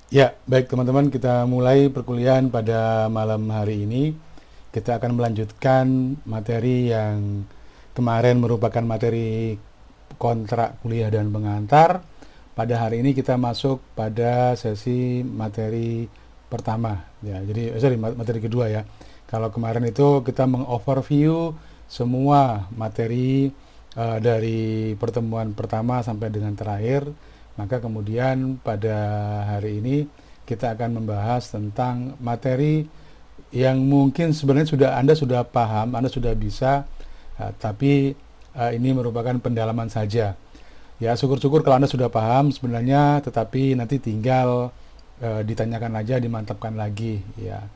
Ya, baik teman-teman, kita mulai perkuliahan pada malam hari ini. Kita akan melanjutkan materi yang kemarin merupakan materi kontrak kuliah dan pengantar. Pada hari ini kita masuk pada sesi materi pertama. Ya, jadi materi kedua ya. Kalau kemarin itu kita mengoverview semua materi dari pertemuan pertama sampai dengan terakhir. Maka kemudian pada hari ini kita akan membahas tentang materi yang mungkin sebenarnya Anda sudah paham, Anda sudah bisa, tapi ini merupakan pendalaman saja. Ya, syukur-syukur kalau Anda sudah paham sebenarnya, tetapi nanti tinggal ditanyakan aja, dimantapkan lagi. Ya,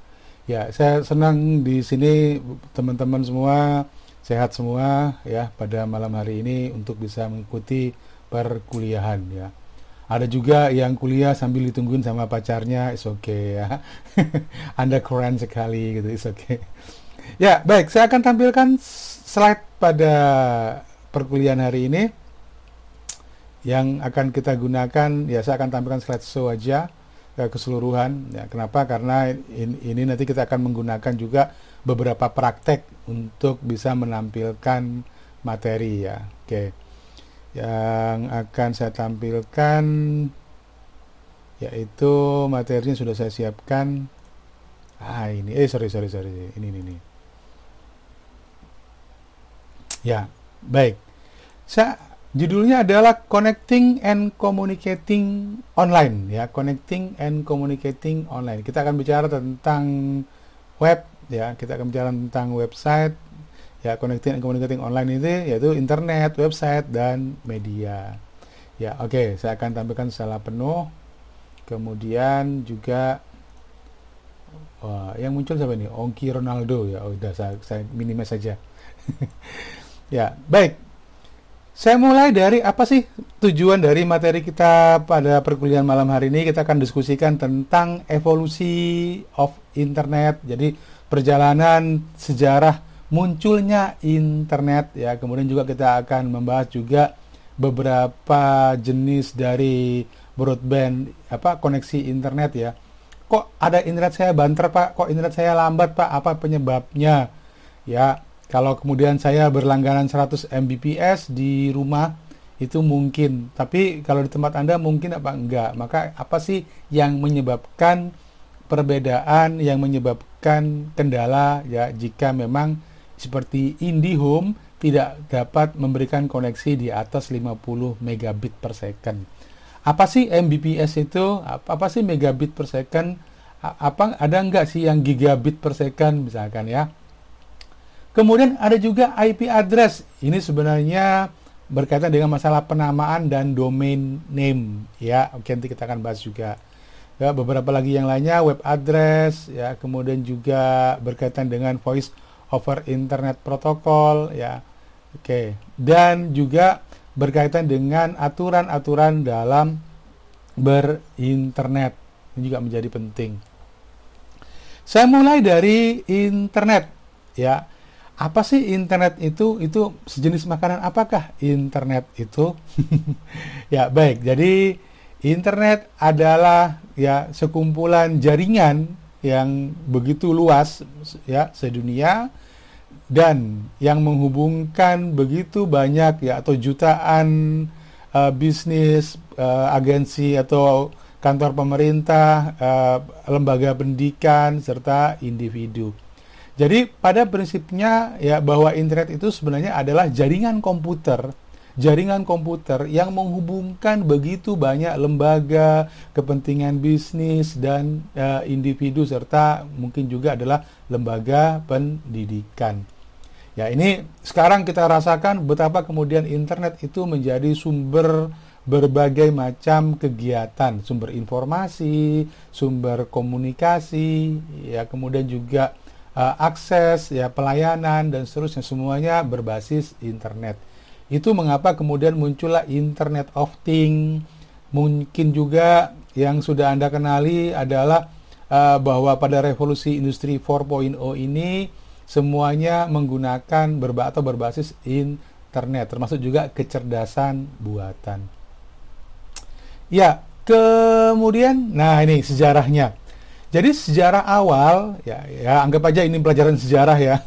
ya, saya senang di sini teman-teman semua sehat semua ya pada malam hari ini untuk bisa mengikuti perkuliahan ya. Ada juga yang kuliah sambil ditungguin sama pacarnya, is okay ya. Anda keren sekali gitu, is okay. Ya, baik, saya akan tampilkan slide pada perkuliahan hari ini yang akan kita gunakan. Ya, saya akan tampilkan slide show aja keseluruhan. Ya, kenapa? Karena ini nanti kita akan menggunakan juga beberapa praktek untuk bisa menampilkan materi ya. Oke. Yang akan saya tampilkan yaitu materinya sudah saya siapkan. Ini sorry, ini ya. Baik, judulnya adalah Connecting and Communicating Online ya. Connecting and Communicating Online. Kita akan bicara tentang web ya, kita akan bicara tentang website ya. Connecting and Communicating Online itu yaitu internet, website, dan media ya. Oke, saya akan tampilkan secara penuh. Kemudian juga yang muncul siapa ini? Ongki Ronaldo ya. Oh, udah saya minimize saja. Ya, baik. Saya mulai dari apa sih tujuan dari materi kita pada perkuliahan malam hari ini. Kita akan diskusikan tentang evolusi of internet. Jadi perjalanan sejarah munculnya internet ya. Kemudian juga kita akan membahas juga beberapa jenis dari broadband koneksi internet ya. Kok ada internet saya banter Pak? Kok internet saya lambat Pak? Apa penyebabnya? Ya, kalau kemudian saya berlangganan 100 Mbps di rumah itu mungkin, tapi kalau di tempat Anda mungkin apa enggak? Maka apa sih yang menyebabkan perbedaan, yang menyebabkan kendala ya jika memang seperti IndiHome tidak dapat memberikan koneksi di atas 50 megabit per second. Apa sih Mbps itu? Apa sih megabit per second? Ada enggak sih yang gigabit per second misalkan ya? Kemudian ada juga IP address. Ini sebenarnya berkaitan dengan masalah penamaan dan domain name ya. Oke, nanti kita akan bahas juga. Ya, beberapa lagi yang lainnya, web address ya, kemudian juga berkaitan dengan voice over internet protocol ya. Oke, dan juga berkaitan dengan aturan-aturan dalam berinternet. Ini juga menjadi penting. Saya mulai dari internet ya. Apa sih internet itu? Itu sejenis makanan apakah internet itu? Ya, baik. Jadi internet adalah ya sekumpulan jaringan yang begitu luas ya sedunia dan yang menghubungkan begitu banyak ya atau jutaan bisnis, agensi atau kantor pemerintah, lembaga pendidikan serta individu. Jadi pada prinsipnya ya bahwa internet itu sebenarnya adalah jaringan komputer yang menghubungkan begitu banyak lembaga, kepentingan bisnis dan individu serta mungkin juga adalah lembaga pendidikan. Ya, ini sekarang kita rasakan betapa kemudian internet itu menjadi sumber berbagai macam kegiatan, sumber informasi, sumber komunikasi, ya kemudian juga akses, ya pelayanan dan seterusnya semuanya berbasis internet. Itu mengapa kemudian muncullah Internet of Things. Mungkin juga yang sudah Anda kenali adalah bahwa pada revolusi industri 4.0 ini semuanya menggunakan atau berbasis internet, termasuk juga kecerdasan buatan. Ya, Kemudian, nah ini sejarahnya. Jadi sejarah awal, ya anggap aja ini pelajaran sejarah ya,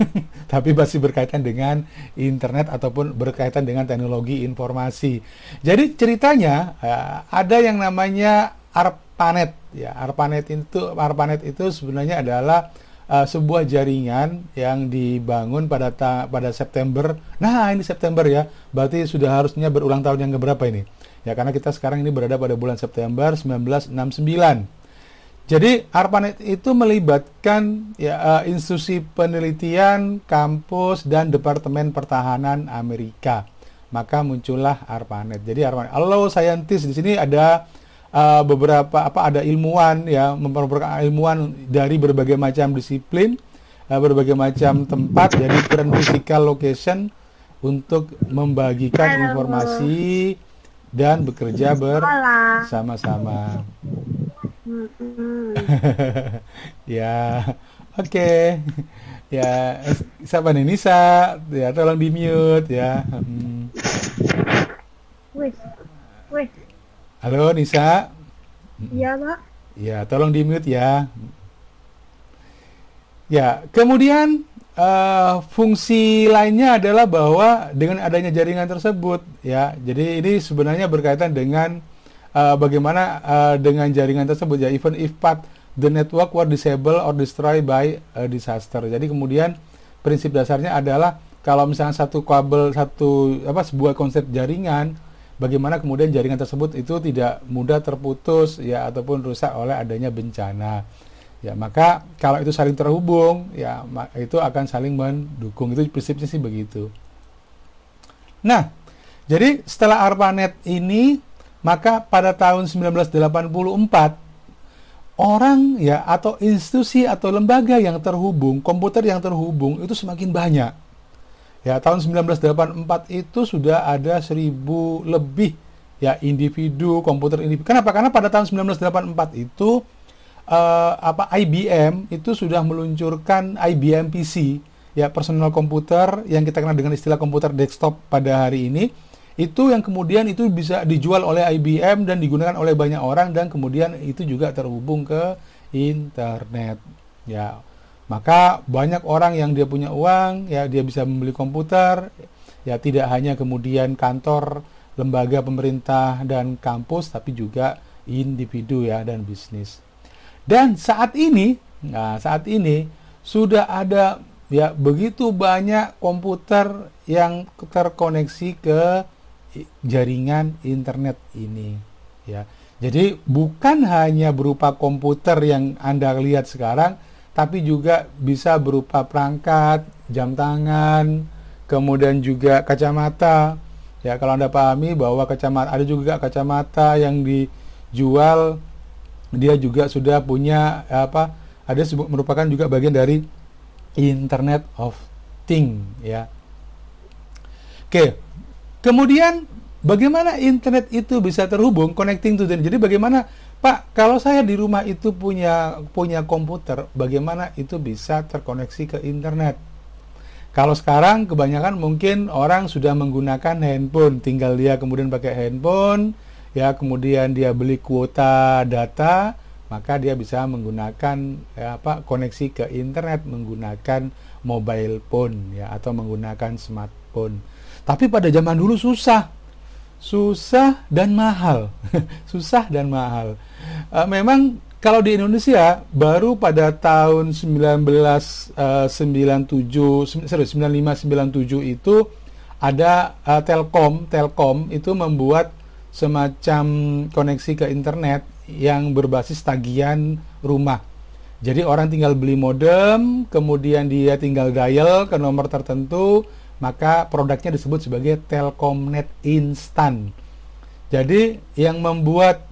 tapi masih berkaitan dengan internet ataupun berkaitan dengan teknologi informasi. Jadi ceritanya ada yang namanya ARPANET. Ya, ARPANET itu sebenarnya adalah sebuah jaringan yang dibangun pada September. Nah, ini September ya, berarti sudah harusnya berulang tahun yang keberapa ini? Ya, karena kita sekarang ini berada pada bulan September 1969. Jadi ARPANET itu melibatkan institusi penelitian, kampus, dan Departemen Pertahanan Amerika. Maka muncullah ARPANET. Jadi ARPANET. Halo saintis, di sini ada ada ilmuwan ya, memperolehkan ilmuwan dari berbagai macam disiplin, berbagai macam tempat, ya different physical location untuk membagikan informasi dan bekerja bersama-sama. Ya, oke. Ya, siapa nih? Nisa. Ya, tolong di mute ya. Wih. Halo Nisa. Iya, Pak. Ya, tolong di mute ya. Ya, kemudian fungsi lainnya adalah bahwa dengan adanya jaringan tersebut, ya, jadi ini sebenarnya berkaitan dengan bagaimana dengan jaringan tersebut, ya, even if part the network were disabled or destroyed by a disaster. Jadi kemudian prinsip dasarnya adalah kalau misalnya satu kabel, sebuah konsep jaringan, bagaimana kemudian jaringan tersebut itu tidak mudah terputus, ya, ataupun rusak oleh adanya bencana. Ya, maka kalau itu saling terhubung, ya, itu akan saling mendukung. Itu prinsipnya sih begitu. Nah, jadi setelah ARPANET ini, maka pada tahun 1984 orang ya atau institusi atau lembaga yang terhubung, komputer yang terhubung itu semakin banyak. Ya, tahun 1984 itu sudah ada 1000 lebih ya individu, komputer individu. Kenapa? Karena pada tahun 1984 itu IBM itu sudah meluncurkan IBM PC, ya, personal komputer yang kita kenal dengan istilah komputer desktop pada hari ini. Itu yang kemudian itu bisa dijual oleh IBM dan digunakan oleh banyak orang, dan kemudian itu juga terhubung ke internet. Ya, maka banyak orang yang dia punya uang, ya, dia bisa membeli komputer, ya, tidak hanya kemudian kantor, lembaga pemerintah dan kampus, tapi juga individu ya dan bisnis. Dan saat ini sudah ada ya begitu banyak komputer yang terkoneksi ke jaringan internet ini, ya. Jadi bukan hanya berupa komputer yang Anda lihat sekarang, tapi juga bisa berupa perangkat, jam tangan, kemudian juga kacamata. Ya, kalau Anda pahami bahwa kacamata, ada juga kacamata yang dijual, dia juga sudah punya merupakan juga bagian dari Internet of Things, ya. Oke. Kemudian bagaimana internet itu bisa terhubung, connecting to the. Jadi bagaimana, Pak, kalau saya di rumah itu punya komputer, bagaimana itu bisa terkoneksi ke internet? Kalau sekarang kebanyakan mungkin orang sudah menggunakan handphone, tinggal dia kemudian pakai handphone, ya, kemudian dia beli kuota data, maka dia bisa menggunakan koneksi ke internet menggunakan mobile phone, ya, atau menggunakan smartphone. Tapi pada zaman dulu susah dan mahal. Susah dan mahal. Memang kalau di Indonesia baru pada tahun 95-97 itu ada Telkom itu membuat semacam koneksi ke internet yang berbasis tagihan rumah. Jadi orang tinggal beli modem, kemudian dia tinggal dial ke nomor tertentu, maka produknya disebut sebagai Telkomnet Instan. Jadi yang membuat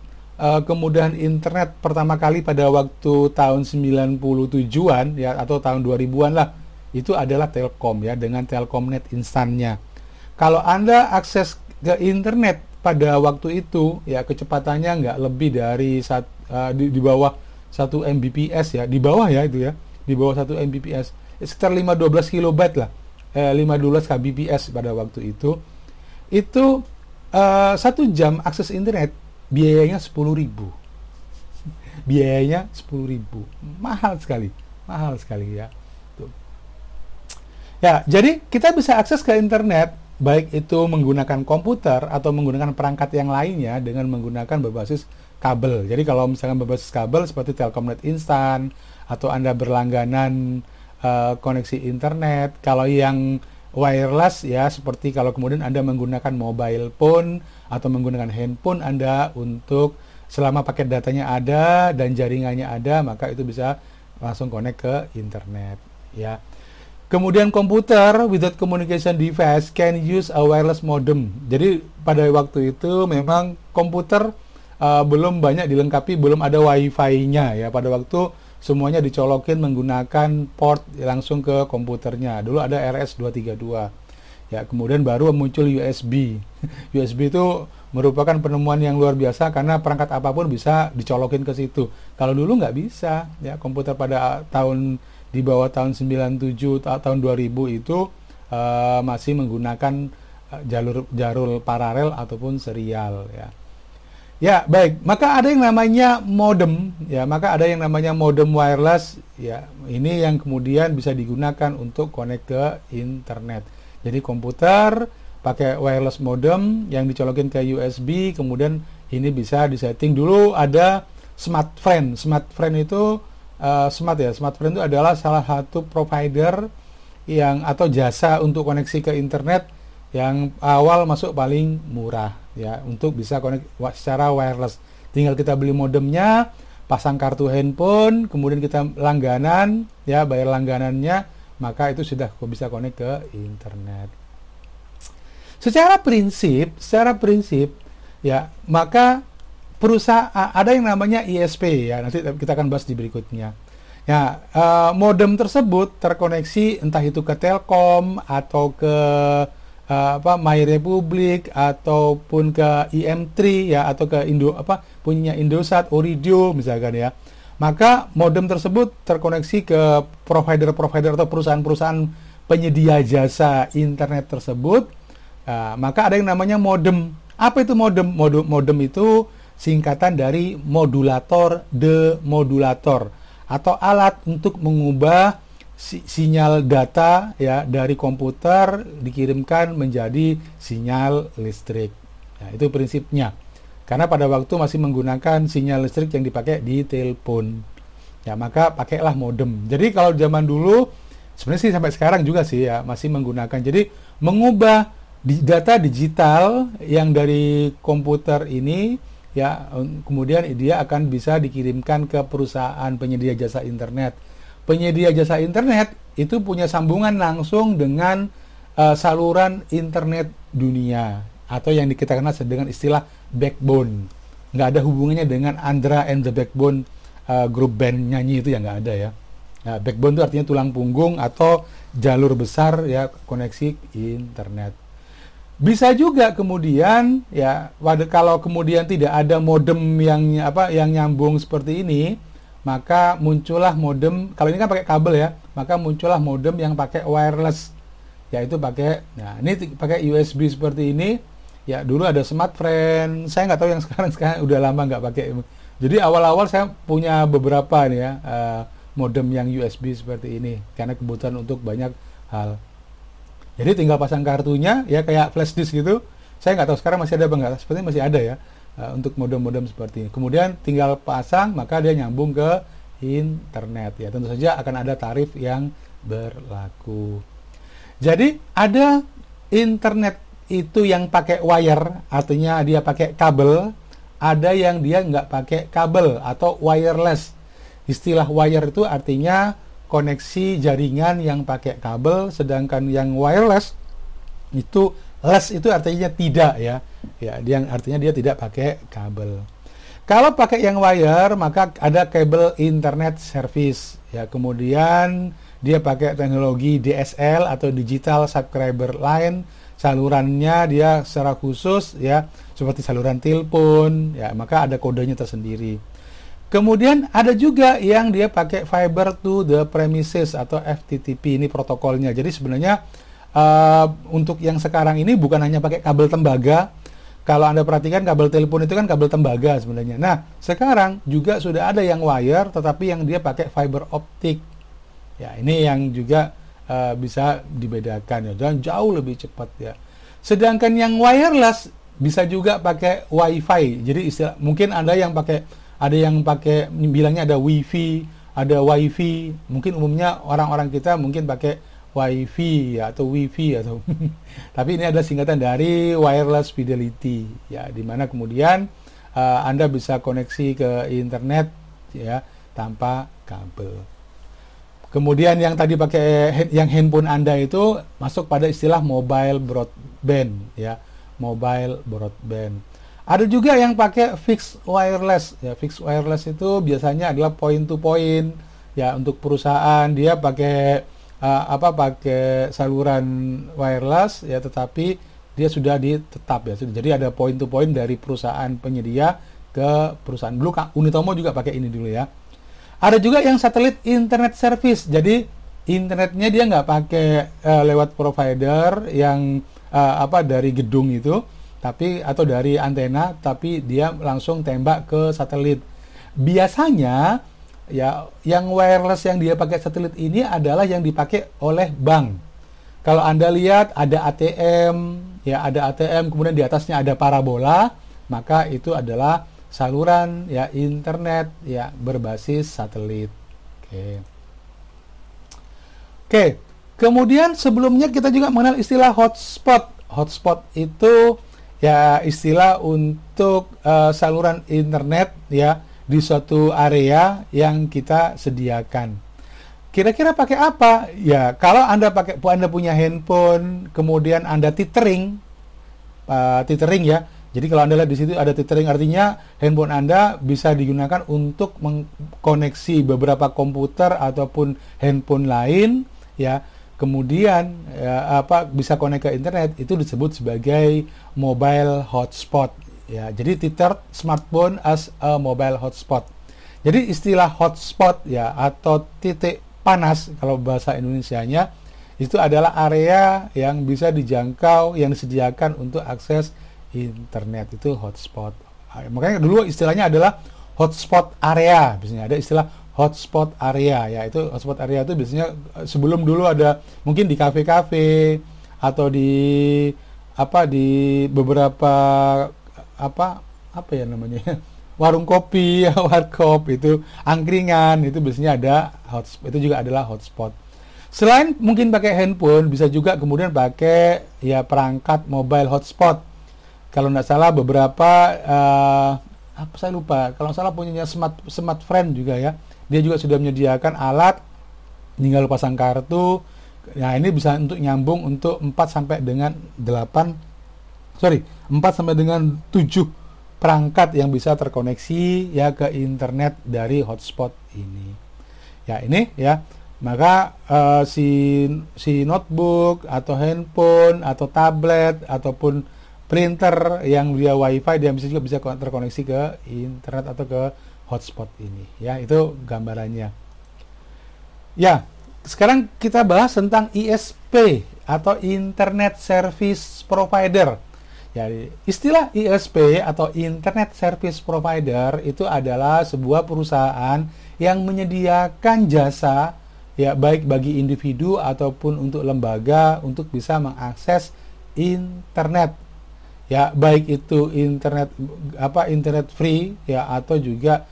kemudahan internet pertama kali pada waktu tahun 97-an ya, atau tahun 2000-an lah, itu adalah Telkom, ya, dengan Telkomnet Instannya. Kalau Anda akses ke internet pada waktu itu, ya, kecepatannya nggak lebih dari di bawah 1 Mbps, ya, di bawah, ya, itu, ya, di bawah 1 Mbps, sekitar 512 kilobyte lah, 512 kbps pada waktu itu 1 jam akses internet biayanya 10.000. Biayanya 10.000. Mahal sekali ya. Tuh. Ya, jadi kita bisa akses ke internet baik itu menggunakan komputer atau menggunakan perangkat yang lainnya dengan menggunakan berbasis kabel. Jadi kalau misalkan berbasis kabel seperti Telkomnet Instan atau Anda berlangganan koneksi internet. Kalau yang wireless ya seperti kalau kemudian Anda menggunakan mobile phone atau menggunakan handphone Anda untuk selama paket datanya ada dan jaringannya ada, maka itu bisa langsung connect ke internet ya. Kemudian komputer without communication device can use a wireless modem. Jadi pada waktu itu memang komputer belum banyak dilengkapi, belum ada wifi-nya ya. Pada waktu semuanya dicolokin menggunakan port langsung ke komputernya. Dulu ada RS-232. Ya, kemudian baru muncul USB. USB itu merupakan penemuan yang luar biasa karena perangkat apapun bisa dicolokin ke situ. Kalau dulu nggak bisa, ya komputer pada di bawah tahun 97 tahun 2000 itu masih menggunakan jalur paralel ataupun serial ya. Ya, baik. Maka ada yang namanya modem, ya. Maka ada yang namanya modem wireless, ya. Ini yang kemudian bisa digunakan untuk connect ke internet. Jadi komputer pakai wireless modem yang dicolokin ke USB, kemudian ini bisa disetting. Dulu ada SmartFriend. SmartFriend itu SmartFriend itu adalah salah satu provider atau jasa untuk koneksi ke internet yang awal masuk paling murah ya untuk bisa connect secara wireless. Tinggal kita beli modemnya, pasang kartu handphone, kemudian kita langganan ya, bayar langganannya, maka itu sudah bisa connect ke internet. Secara prinsip ya, maka perusahaan ada yang namanya ISP ya, nanti kita akan bahas di berikutnya. Ya, modem tersebut terkoneksi entah itu ke Telkom atau ke My Republic ataupun ke IM3 ya, atau ke punya Indosat, Oridio misalkan ya. Maka modem tersebut terkoneksi ke provider-provider atau perusahaan-perusahaan penyedia jasa internet tersebut. Maka ada yang namanya modem. Apa itu modem? Modem itu singkatan dari modulator demodulator atau alat untuk mengubah sinyal data ya dari komputer dikirimkan menjadi sinyal listrik. Nah, itu prinsipnya. Karena pada waktu masih menggunakan sinyal listrik yang dipakai di telepon. Ya, maka pakailah modem. Jadi kalau zaman dulu sebenarnya sih sampai sekarang juga sih ya masih menggunakan. Jadi mengubah data digital yang dari komputer ini ya kemudian dia akan bisa dikirimkan ke perusahaan penyedia jasa internet. Penyedia jasa internet itu punya sambungan langsung dengan saluran internet dunia atau yang kita kenal dengan istilah backbone. Nggak ada hubungannya dengan Andra and the Backbone grup band nyanyi itu ya, nggak ada ya. Nah, backbone itu artinya tulang punggung atau jalur besar ya koneksi internet. Bisa juga kemudian ya kalau kemudian tidak ada modem yang nyambung seperti ini, maka muncullah modem, kalau ini kan pakai kabel ya, maka muncullah modem yang pakai wireless, yaitu pakai, nah ini pakai USB seperti ini, ya dulu ada SmartFriend, saya nggak tahu yang sekarang udah lama nggak pakai. Jadi awal-awal saya punya beberapa nih ya, modem yang USB seperti ini, karena kebutuhan untuk banyak hal. Jadi tinggal pasang kartunya, ya kayak flash disk gitu, saya nggak tahu sekarang masih ada apa nggak, sepertinya masih ada ya. Untuk modem-modem seperti ini. Kemudian tinggal pasang, maka dia nyambung ke internet ya. Tentu saja akan ada tarif yang berlaku. Jadi ada internet itu yang pakai wire, artinya dia pakai kabel. Ada yang dia nggak pakai kabel atau wireless. Istilah wire itu artinya koneksi jaringan yang pakai kabel, sedangkan yang wireless itu less itu artinya tidak ya. Ya, artinya dia tidak pakai kabel. Kalau pakai yang wire, maka ada kabel internet service ya. Kemudian dia pakai teknologi DSL atau digital subscriber line. Salurannya dia secara khusus ya, seperti saluran telepon ya, maka ada kodenya tersendiri. Kemudian ada juga yang dia pakai fiber to the premises atau FTTP, ini protokolnya. Jadi sebenarnya untuk yang sekarang ini bukan hanya pakai kabel tembaga, kalau Anda perhatikan kabel telepon itu kan kabel tembaga sebenarnya. Nah, sekarang juga sudah ada yang wire tetapi yang dia pakai fiber optik. Ya, ini yang juga bisa dibedakan ya, dan jauh lebih cepat ya. Sedangkan yang wireless bisa juga pakai WiFi. Jadi istilah mungkin ada yang pakai bilangnya ada WiFi, ada WiFi. Mungkin umumnya orang-orang kita mungkin pakai WiFi ya, atau WiFi atau tapi ini adalah singkatan dari wireless fidelity ya, dimana kemudian Anda bisa koneksi ke internet ya tanpa kabel. Kemudian yang tadi pakai yang handphone Anda itu masuk pada istilah mobile broadband ya, mobile broadband. Ada juga yang pakai fixed wireless ya. Fixed wireless itu biasanya adalah point to point ya, untuk perusahaan dia pakai pakai saluran wireless ya, tetapi dia sudah ditetap ya. Jadi ada point to point dari perusahaan penyedia ke perusahaan. Dulu Unitomo juga pakai ini dulu ya. Ada juga yang satelit internet service. Jadi internetnya dia nggak pakai lewat provider yang dari gedung itu, tapi atau dari antena, tapi dia langsung tembak ke satelit. Biasanya ya, yang wireless yang dia pakai satelit ini adalah yang dipakai oleh bank. Kalau Anda lihat ada ATM, ya ada ATM, kemudian di atasnya ada parabola, maka itu adalah saluran ya internet ya berbasis satelit. Oke. Kemudian sebelumnya kita juga mengenal istilah hotspot. Hotspot itu ya istilah untuk saluran internet ya di suatu area yang kita sediakan. Kira-kira pakai apa? Ya, kalau Anda punya handphone, kemudian Anda tethering ya. Jadi kalau Anda lihat di situ ada tethering, artinya handphone Anda bisa digunakan untuk mengkoneksi beberapa komputer ataupun handphone lain ya. Kemudian bisa connect ke internet, itu disebut sebagai mobile hotspot. Ya, jadi tethered smartphone as a mobile hotspot. Jadi istilah hotspot ya, atau titik panas kalau bahasa Indonesianya, itu adalah area yang bisa dijangkau, yang disediakan untuk akses internet, itu hotspot. Makanya dulu istilahnya adalah hotspot area. Biasanya ada istilah hotspot area ya, itu hotspot area itu biasanya sebelum dulu ada mungkin di kafe-kafe atau di beberapa warung kopi, warkop, itu angkringan, itu biasanya ada hotspot, itu juga adalah hotspot. Selain mungkin pakai handphone, bisa juga kemudian pakai ya perangkat mobile hotspot. Kalau nggak salah beberapa saya lupa, kalau nggak salah punyanya Smart Friend juga ya, dia juga sudah menyediakan alat, tinggal pasang kartu. Nah, ini bisa untuk nyambung untuk 4 sampai dengan 7 perangkat yang bisa terkoneksi ya ke internet dari hotspot ini. Ya, ini ya. Maka si notebook atau handphone atau tablet ataupun printer yang via WiFi, dia juga bisa terkoneksi ke internet atau ke hotspot ini. Ya, itu gambarannya. Ya, sekarang kita bahas tentang ISP atau Internet Service Provider. Jadi, istilah ISP atau Internet Service Provider itu adalah sebuah perusahaan yang menyediakan jasa ya, baik bagi individu ataupun untuk lembaga untuk bisa mengakses internet. Ya, baik itu internet free ya, atau juga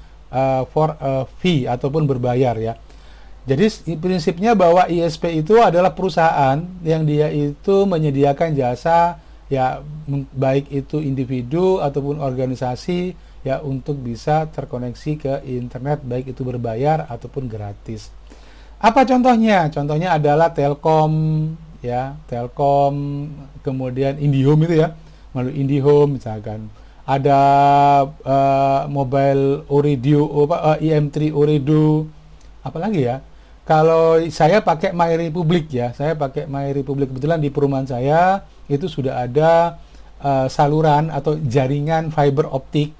for a fee ataupun berbayar ya. Jadi prinsipnya bahwa ISP itu adalah perusahaan yang dia itu menyediakan jasa ya, baik itu individu ataupun organisasi ya, untuk bisa terkoneksi ke internet, baik itu berbayar ataupun gratis. Apa contohnya? Contohnya adalah Telkom ya, Telkom, kemudian IndiHome itu ya, melalui IndiHome misalkan. Ada Mobile Ooredoo, IM3 Ooredoo, apalagi ya. Kalau saya pakai MyRepublic ya, saya pakai MyRepublic, kebetulan di perumahan saya itu sudah ada saluran atau jaringan fiber optik.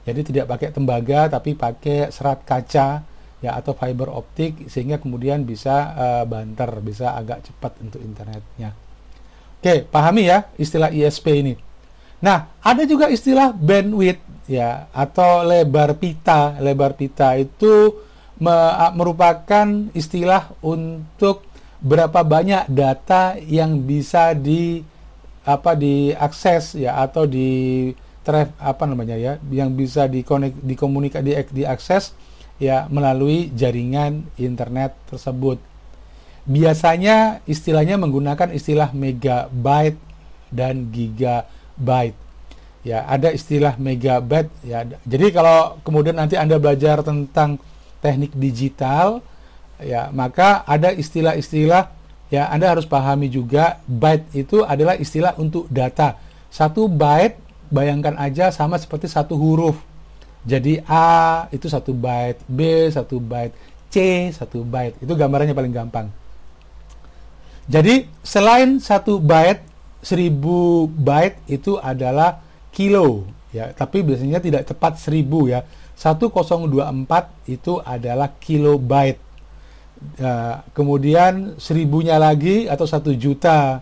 Jadi tidak pakai tembaga tapi pakai serat kaca ya, atau fiber optik, sehingga kemudian bisa banter, bisa agak cepat untuk internetnya. Oke, pahami ya istilah ISP ini. Nah, ada juga istilah bandwidth ya atau lebar pita. Lebar pita itu merupakan istilah untuk berapa banyak data yang bisa diakses ya atau yang bisa diakses ya melalui jaringan internet tersebut. Biasanya istilahnya menggunakan istilah megabyte dan gigabyte. Ya, ada istilah megabyte ya. Jadi kalau kemudian nanti Anda belajar tentang teknik digital ya, maka ada istilah-istilah ya Anda harus pahami juga. Byte itu adalah istilah untuk data. 1 byte bayangkan aja sama seperti 1 huruf. Jadi A itu 1 byte, B 1 byte, C 1 byte. Itu gambarannya paling gampang. Jadi selain 1 byte, 1000 byte itu adalah kilo ya, tapi biasanya tidak tepat 1000 ya. 1024 itu adalah kilobyte. Kemudian 1000-nya lagi atau 1 juta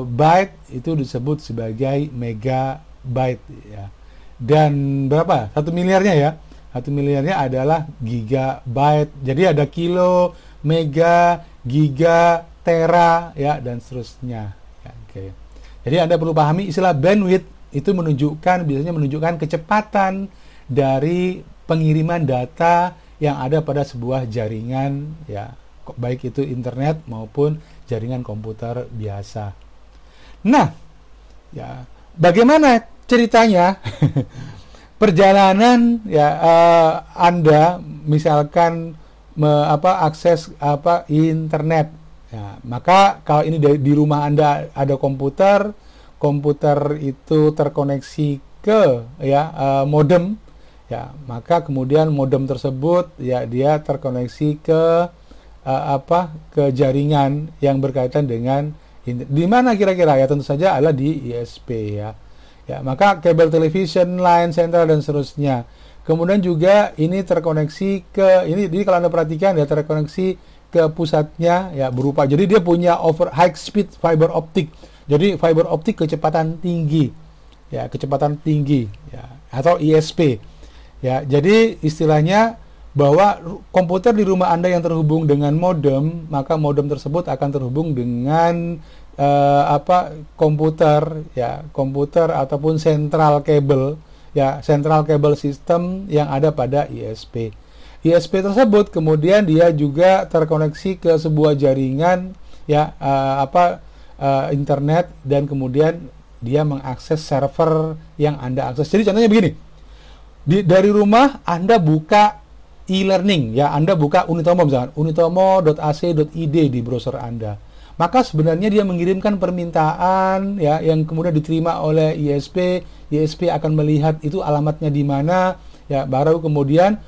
byte itu disebut sebagai megabyte ya. Dan berapa? 1 miliarnya ya. 1 miliarnya adalah gigabyte. Jadi ada kilo, mega, giga, tera ya dan seterusnya. Ya, oke. Jadi Anda perlu pahami istilah bandwidth itu biasanya menunjukkan kecepatan dari pengiriman data yang ada pada sebuah jaringan ya, baik itu internet maupun jaringan komputer biasa. Nah, ya bagaimana ceritanya perjalanan ya Anda misalkan akses internet. Ya, maka kalau ini di rumah Anda ada komputer itu terkoneksi ke modem ya, maka kemudian modem tersebut ya dia terkoneksi ke ke jaringan yang berkaitan dengan di mana kira-kira ya, tentu saja adalah di ISP ya. Ya, maka kabel television, line central dan seterusnya. Kemudian juga ini terkoneksi ke jadi kalau Anda perhatikan ya terkoneksi ke pusatnya ya berupa, jadi dia punya high speed fiber optic. Jadi fiber optik kecepatan tinggi ya, kecepatan tinggi ya, atau ISP ya. Jadi istilahnya bahwa komputer di rumah Anda yang terhubung dengan modem, maka modem tersebut akan terhubung dengan komputer ataupun central cable ya, central cable system yang ada pada ISP. ISP tersebut kemudian dia juga terkoneksi ke sebuah jaringan ya internet, dan kemudian dia mengakses server yang Anda akses. Jadi contohnya begini, dari rumah Anda buka e-learning ya, Anda buka Unitomo misalkan, unitomo.ac.id di browser Anda, maka sebenarnya dia mengirimkan permintaan ya yang kemudian diterima oleh ISP. ISP akan melihat itu alamatnya di mana ya, baru kemudian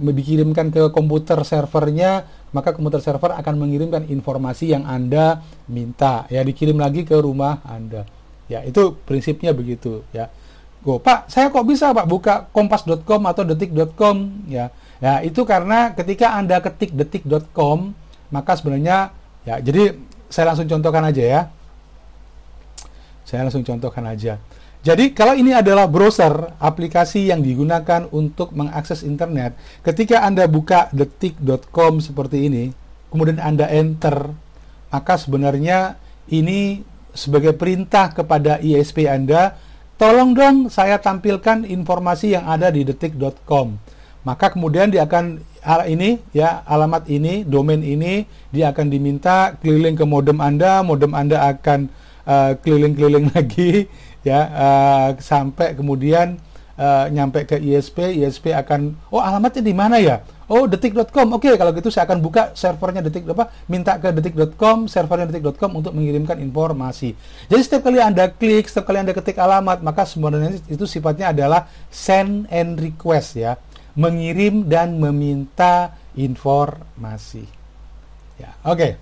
dikirimkan ke komputer servernya, maka komputer server akan mengirimkan informasi yang Anda minta ya, dikirim lagi ke rumah Anda ya. Itu prinsipnya begitu ya. Pak, saya kok bisa Pak buka kompas.com atau detik.com ya. Ya, itu karena ketika Anda ketik detik.com, maka sebenarnya ya, jadi saya langsung contohkan aja ya. Jadi kalau ini adalah browser, aplikasi yang digunakan untuk mengakses internet, ketika Anda buka detik.com seperti ini, kemudian Anda enter, maka sebenarnya ini sebagai perintah kepada ISP Anda, tolong dong saya tampilkan informasi yang ada di detik.com. Maka kemudian dia akan alamat ini, domain ini, dia akan diminta keliling ke modem Anda akan keliling-keliling lagi ya, sampai kemudian nyampe ke ISP akan, oh alamatnya di mana ya? Oh detik.com. Oke, kalau gitu saya akan buka servernya minta ke detik.com, servernya detik.com untuk mengirimkan informasi. Jadi setiap kali Anda klik, setiap kali Anda ketik alamat, maka sebenarnya itu sifatnya adalah send and request ya, mengirim dan meminta informasi. Ya, oke.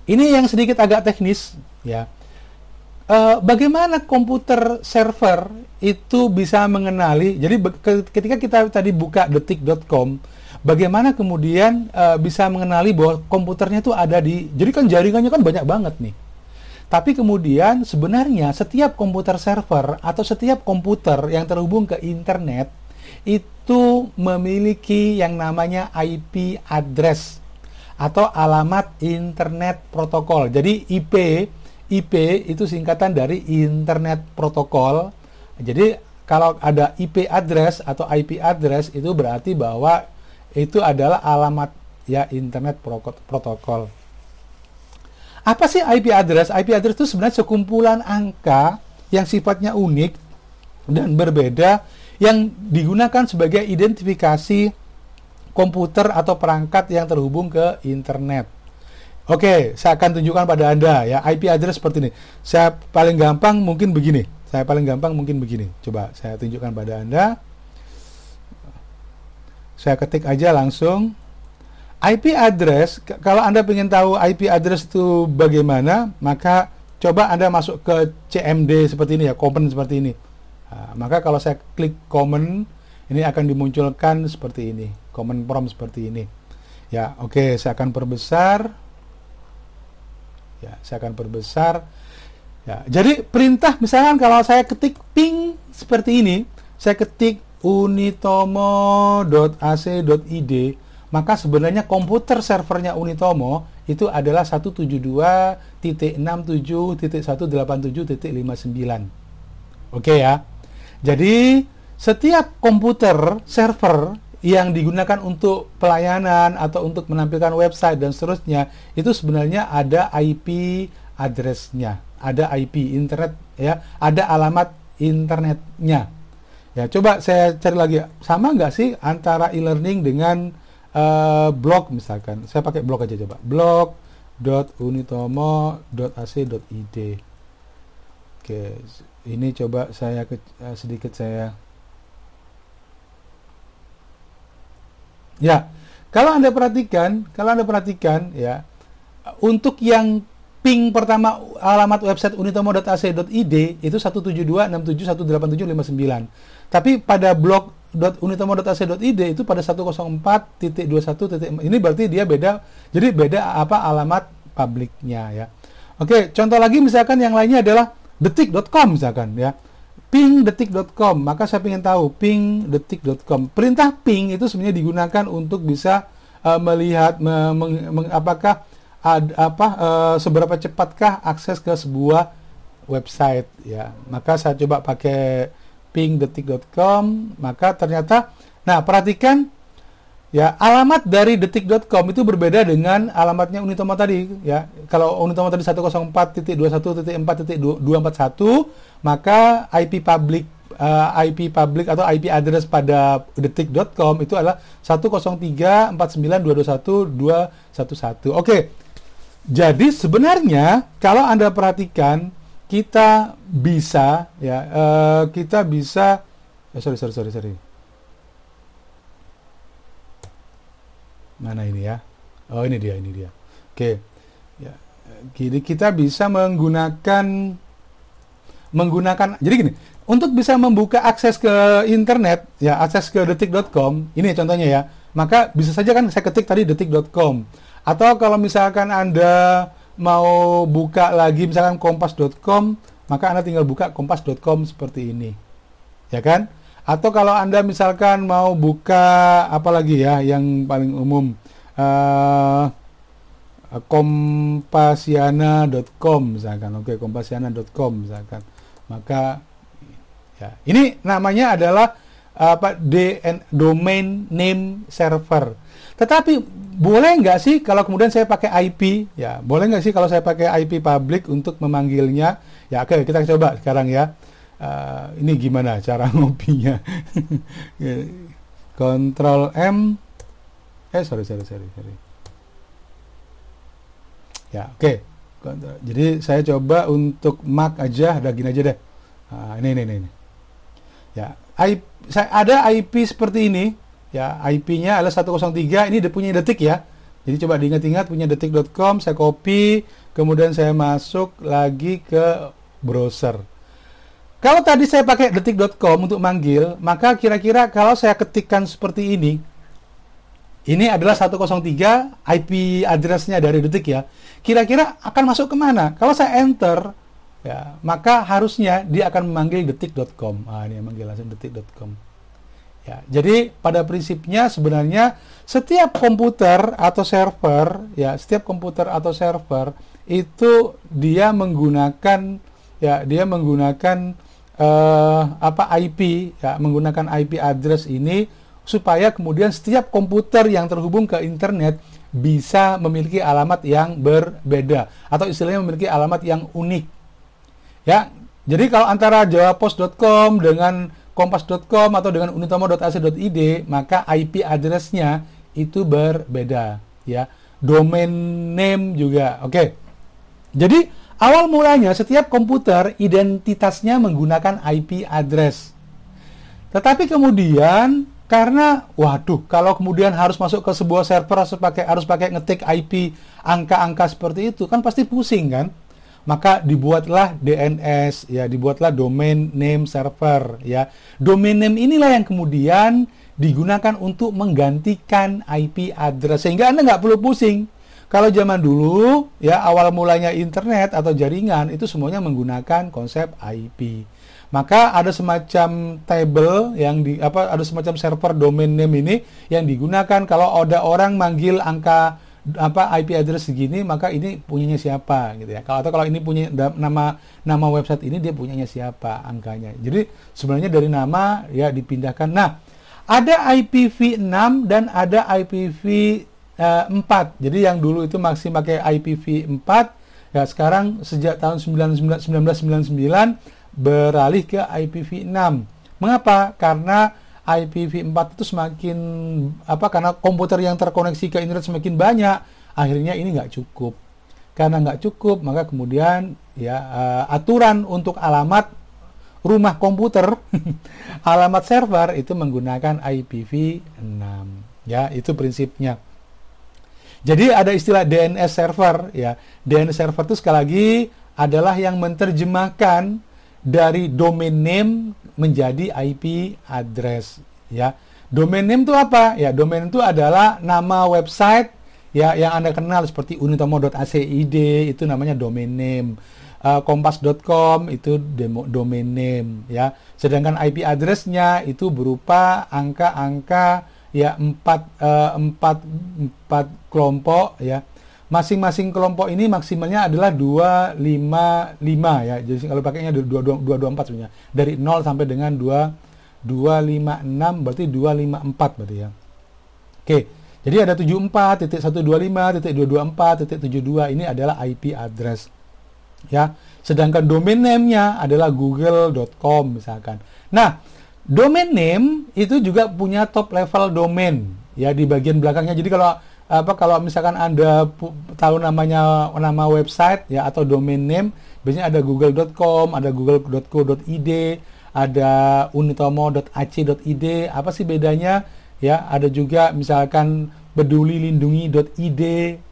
Ini yang sedikit agak teknis ya. Bagaimana komputer server itu bisa mengenali, jadi ketika kita tadi buka detik.com, bagaimana kemudian bisa mengenali bahwa komputernya itu ada jadi kan jaringannya kan banyak banget nih. Tapi kemudian sebenarnya setiap komputer server atau setiap komputer yang terhubung ke internet itu memiliki yang namanya IP address atau alamat internet protokol. Jadi IP itu singkatan dari internet protokol. Jadi kalau ada IP address atau IP address itu berarti bahwa itu adalah alamat ya internet protokol. Apa sih IP address? IP address itu sebenarnya sekumpulan angka yang sifatnya unik dan berbeda yang digunakan sebagai identifikasi komputer atau perangkat yang terhubung ke internet. Oke, saya akan tunjukkan pada Anda ya IP address seperti ini. Saya paling gampang mungkin begini. Coba saya tunjukkan pada Anda. Saya ketik aja langsung. IP address, kalau Anda ingin tahu IP address itu bagaimana, maka coba Anda masuk ke CMD seperti ini ya, common seperti ini. Nah, maka kalau saya klik common, ini akan dimunculkan seperti ini, common prompt seperti ini. Ya, oke, saya akan perbesar. Ya, jadi perintah misalkan kalau saya ketik ping seperti ini, saya ketik unitomo.ac.id, maka sebenarnya komputer servernya Unitomo itu adalah 172.67.187.59. Oke ya. Jadi setiap komputer server yang digunakan untuk pelayanan atau untuk menampilkan website dan seterusnya itu sebenarnya ada IP address-nya, ada IP internet ya, ada alamat internetnya. Ya, coba saya cari lagi, sama nggak sih antara e-learning dengan blog misalkan. Saya pakai blog aja coba. blog.unitomo.ac.id. Oke, ini coba saya sedikit saya. Ya, kalau Anda perhatikan ya, untuk yang ping pertama alamat website unitomo.ac.id itu 172.67.187.59. Tapi pada blog.unitomo.ac.id itu pada 104.21. Ini berarti dia beda. Jadi beda apa alamat publiknya ya. Oke, contoh lagi misalkan yang lainnya adalah detik.com misalkan ya. ping.detik.com, maka saya ingin tahu ping.detik.com. Perintah ping itu sebenarnya digunakan untuk bisa melihat apakah seberapa cepatkah akses ke sebuah website ya. Maka saya coba pakai ping.detik.com, maka ternyata, nah perhatikan ya, alamat dari detik.com itu berbeda dengan alamatnya Unitomo tadi ya. Kalau Unitomo tadi 104.21.4.241, maka IP public atau IP address pada detik.com itu adalah 103.49.221.211. Oke. Jadi sebenarnya kalau Anda perhatikan kita bisa ya sorry. Mana ini ya? Oh, ini dia. Oke. Ya. Jadi kita bisa menggunakan jadi gini, untuk bisa membuka akses ke internet ya, akses ke detik.com, ini contohnya ya. Maka bisa saja kan saya ketik tadi detik.com. Atau kalau misalkan Anda mau buka lagi misalkan kompas.com, maka Anda tinggal buka kompas.com seperti ini. Ya kan? Atau kalau Anda misalkan mau buka apa lagi ya yang paling umum, kompasiana.com misalkan. Oke, kompasiana.com misalkan. Maka ya, ini namanya adalah domain name server. Tetapi boleh nggak sih kalau kemudian saya pakai IP ya? Boleh nggak sih kalau saya pakai IP public untuk memanggilnya? Ya, oke, kita coba sekarang ya. Ini gimana cara ngopinya? Ctrl M. Sorry. Ya, oke. Jadi saya coba untuk Mac aja, udah gini aja deh. Nah, ini. Ya, ada IP seperti ini. Ya, IP-nya adalah 103. Ini punya detik ya. Jadi coba diingat-ingat punya detik.com. Saya copy, kemudian saya masuk lagi ke browser. Kalau tadi saya pakai detik.com untuk manggil, maka kira-kira kalau saya ketikkan seperti ini, Ini adalah 103 IP address-nya dari Detik ya. Kira-kira akan masuk kemana? Kalau saya enter, ya, maka harusnya dia akan memanggil detik.com. Ini memanggil langsung detik.com. Ya, jadi pada prinsipnya sebenarnya setiap komputer atau server, ya, setiap komputer atau server itu dia menggunakan IP, ya, menggunakan IP address ini supaya kemudian setiap komputer yang terhubung ke internet bisa memiliki alamat yang berbeda atau istilahnya memiliki alamat yang unik. Ya, jadi kalau antara jawapos.com dengan kompas.com atau dengan unitomo.ac.id, maka IP address-nya itu berbeda, ya. Domain name juga. Oke. Jadi awal mulanya setiap komputer identitasnya menggunakan IP address. Tetapi kemudian karena, waduh, kalau kemudian harus masuk ke sebuah server harus pakai ngetik IP angka-angka seperti itu, kan pasti pusing kan? Maka dibuatlah DNS, ya, dibuatlah domain name server, ya. Domain name inilah yang kemudian digunakan untuk menggantikan IP address, sehingga Anda nggak perlu pusing. Kalau zaman dulu, ya, awal mulanya internet atau jaringan itu semuanya menggunakan konsep IP. Maka ada semacam table yang ada semacam server domain name ini yang digunakan kalau ada orang manggil angka IP address segini, maka ini punyanya siapa gitu ya. Kalau ini punya nama website ini, dia punyanya siapa angkanya. Jadi sebenarnya dari nama ya dipindahkan. Nah, ada IPv6 dan ada IPv4. Jadi yang dulu itu masih pakai IPv4, ya sekarang sejak tahun 1999 beralih ke IPv6. Mengapa? Karena IPv4 itu semakin karena komputer yang terkoneksi ke internet semakin banyak, akhirnya ini nggak cukup. Karena nggak cukup, maka kemudian ya aturan untuk alamat rumah komputer, alamat server itu menggunakan IPv6. Ya, itu prinsipnya. Jadi ada istilah DNS server, ya. DNS server itu sekali lagi adalah yang menerjemahkan dari domain name menjadi IP address, ya. Domain name itu apa? Ya, domain itu adalah nama website ya yang Anda kenal seperti unitomo.ac.id, itu namanya domain name. Kompas.com itu domain name, ya. Sedangkan IP address-nya itu berupa angka-angka ya 4 kelompok, ya. Masing-masing kelompok ini maksimalnya adalah 255, ya. Jadi kalau pakainya 224 sebenarnya. Dari 0 sampai dengan 256 berarti 254 berarti ya. Oke. Jadi ada 74.125.224.72 ini adalah IP address. Ya. Sedangkan domain name-nya adalah google.com misalkan. Nah, domain name itu juga punya top level domain ya di bagian belakangnya. Jadi kalau misalkan Anda tahu nama website ya atau domain name, biasanya ada google.com, ada google.co.id, ada unitomo.ac.id. Apa sih bedanya? Ya, ada juga misalkan pedulilindungi.id,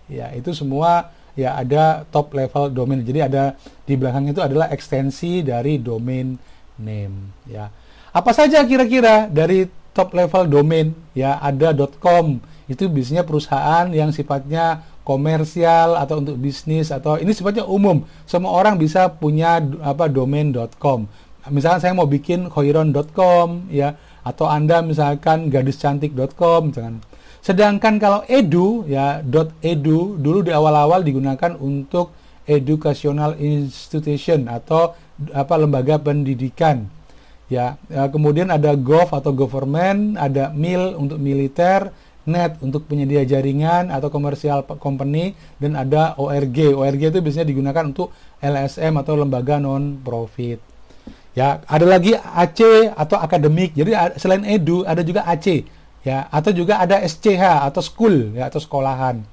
ya, itu semua ya ada top level domain. Jadi ada di belakang itu adalah ekstensi dari domain name, ya. Apa saja kira-kira dari top level domain? Ya, ada .com. Itu biasanya perusahaan yang sifatnya komersial atau untuk bisnis, atau ini sifatnya umum. Semua orang bisa punya domain.com. Misalkan saya mau bikin khoiron.com, ya, atau Anda misalkan gadiscantik.com misalkan. Sedangkan kalau edu, ya, .edu dulu di awal-awal digunakan untuk educational institution atau lembaga pendidikan. Ya, kemudian ada gov atau government, ada mil untuk militer, net untuk penyedia jaringan atau commercial company, dan ada ORG. ORG itu biasanya digunakan untuk LSM atau lembaga non-profit. Ya, ada lagi AC atau akademik. Jadi selain edu ada juga AC, ya, atau juga ada SCH atau school, ya, atau sekolahan.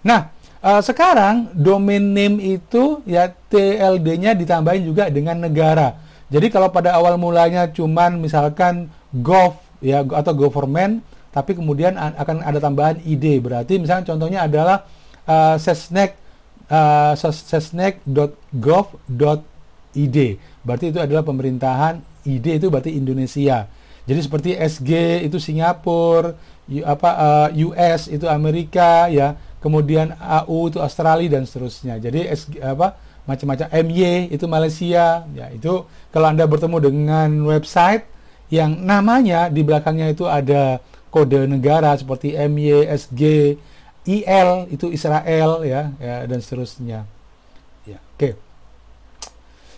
Nah, sekarang domain name itu ya TLD-nya ditambahin juga dengan negara. Jadi kalau pada awal mulanya cuman misalkan gov ya atau government, tapi kemudian akan ada tambahan ID. Berarti misalnya contohnya adalah sesnek.gov.id. Berarti itu adalah pemerintahan, ID itu berarti Indonesia. Jadi seperti SG itu Singapura, US itu Amerika ya, kemudian AU itu Australia dan seterusnya. Jadi macam-macam MY itu Malaysia ya. Itu kalau Anda bertemu dengan website yang namanya di belakangnya itu ada kode negara seperti MY, SG, IL itu Israel ya, dan seterusnya. Ya, oke.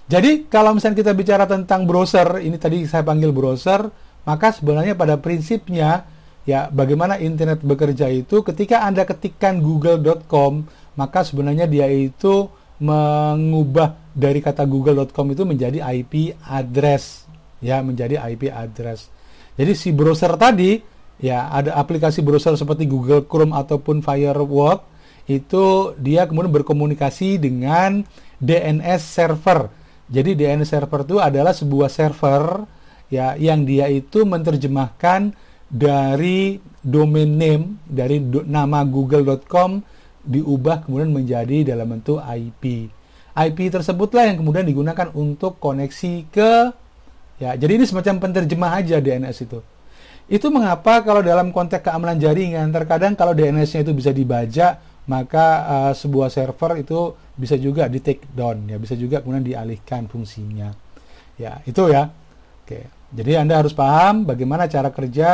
Jadi kalau misalnya kita bicara tentang browser, ini tadi saya panggil browser, maka sebenarnya pada prinsipnya ya bagaimana internet bekerja itu ketika Anda ketikkan google.com, maka sebenarnya dia itu mengubah dari kata google.com itu menjadi IP address ya, menjadi IP address. Jadi si browser tadi ya, ada aplikasi browser seperti Google Chrome ataupun Firefox, itu dia kemudian berkomunikasi dengan DNS server. Jadi DNS server itu adalah sebuah server ya yang dia itu menerjemahkan dari domain name dari nama google.com diubah kemudian menjadi dalam bentuk IP. IP tersebutlah yang kemudian digunakan untuk koneksi ke ya. Jadi ini semacam penerjemah aja DNS itu. Itu mengapa kalau dalam konteks keamanan jaringan terkadang kalau DNS-nya itu bisa dibaca, maka sebuah server itu bisa juga di take down ya, bisa juga kemudian dialihkan fungsinya. Ya, itu ya. Oke. Jadi Anda harus paham bagaimana cara kerja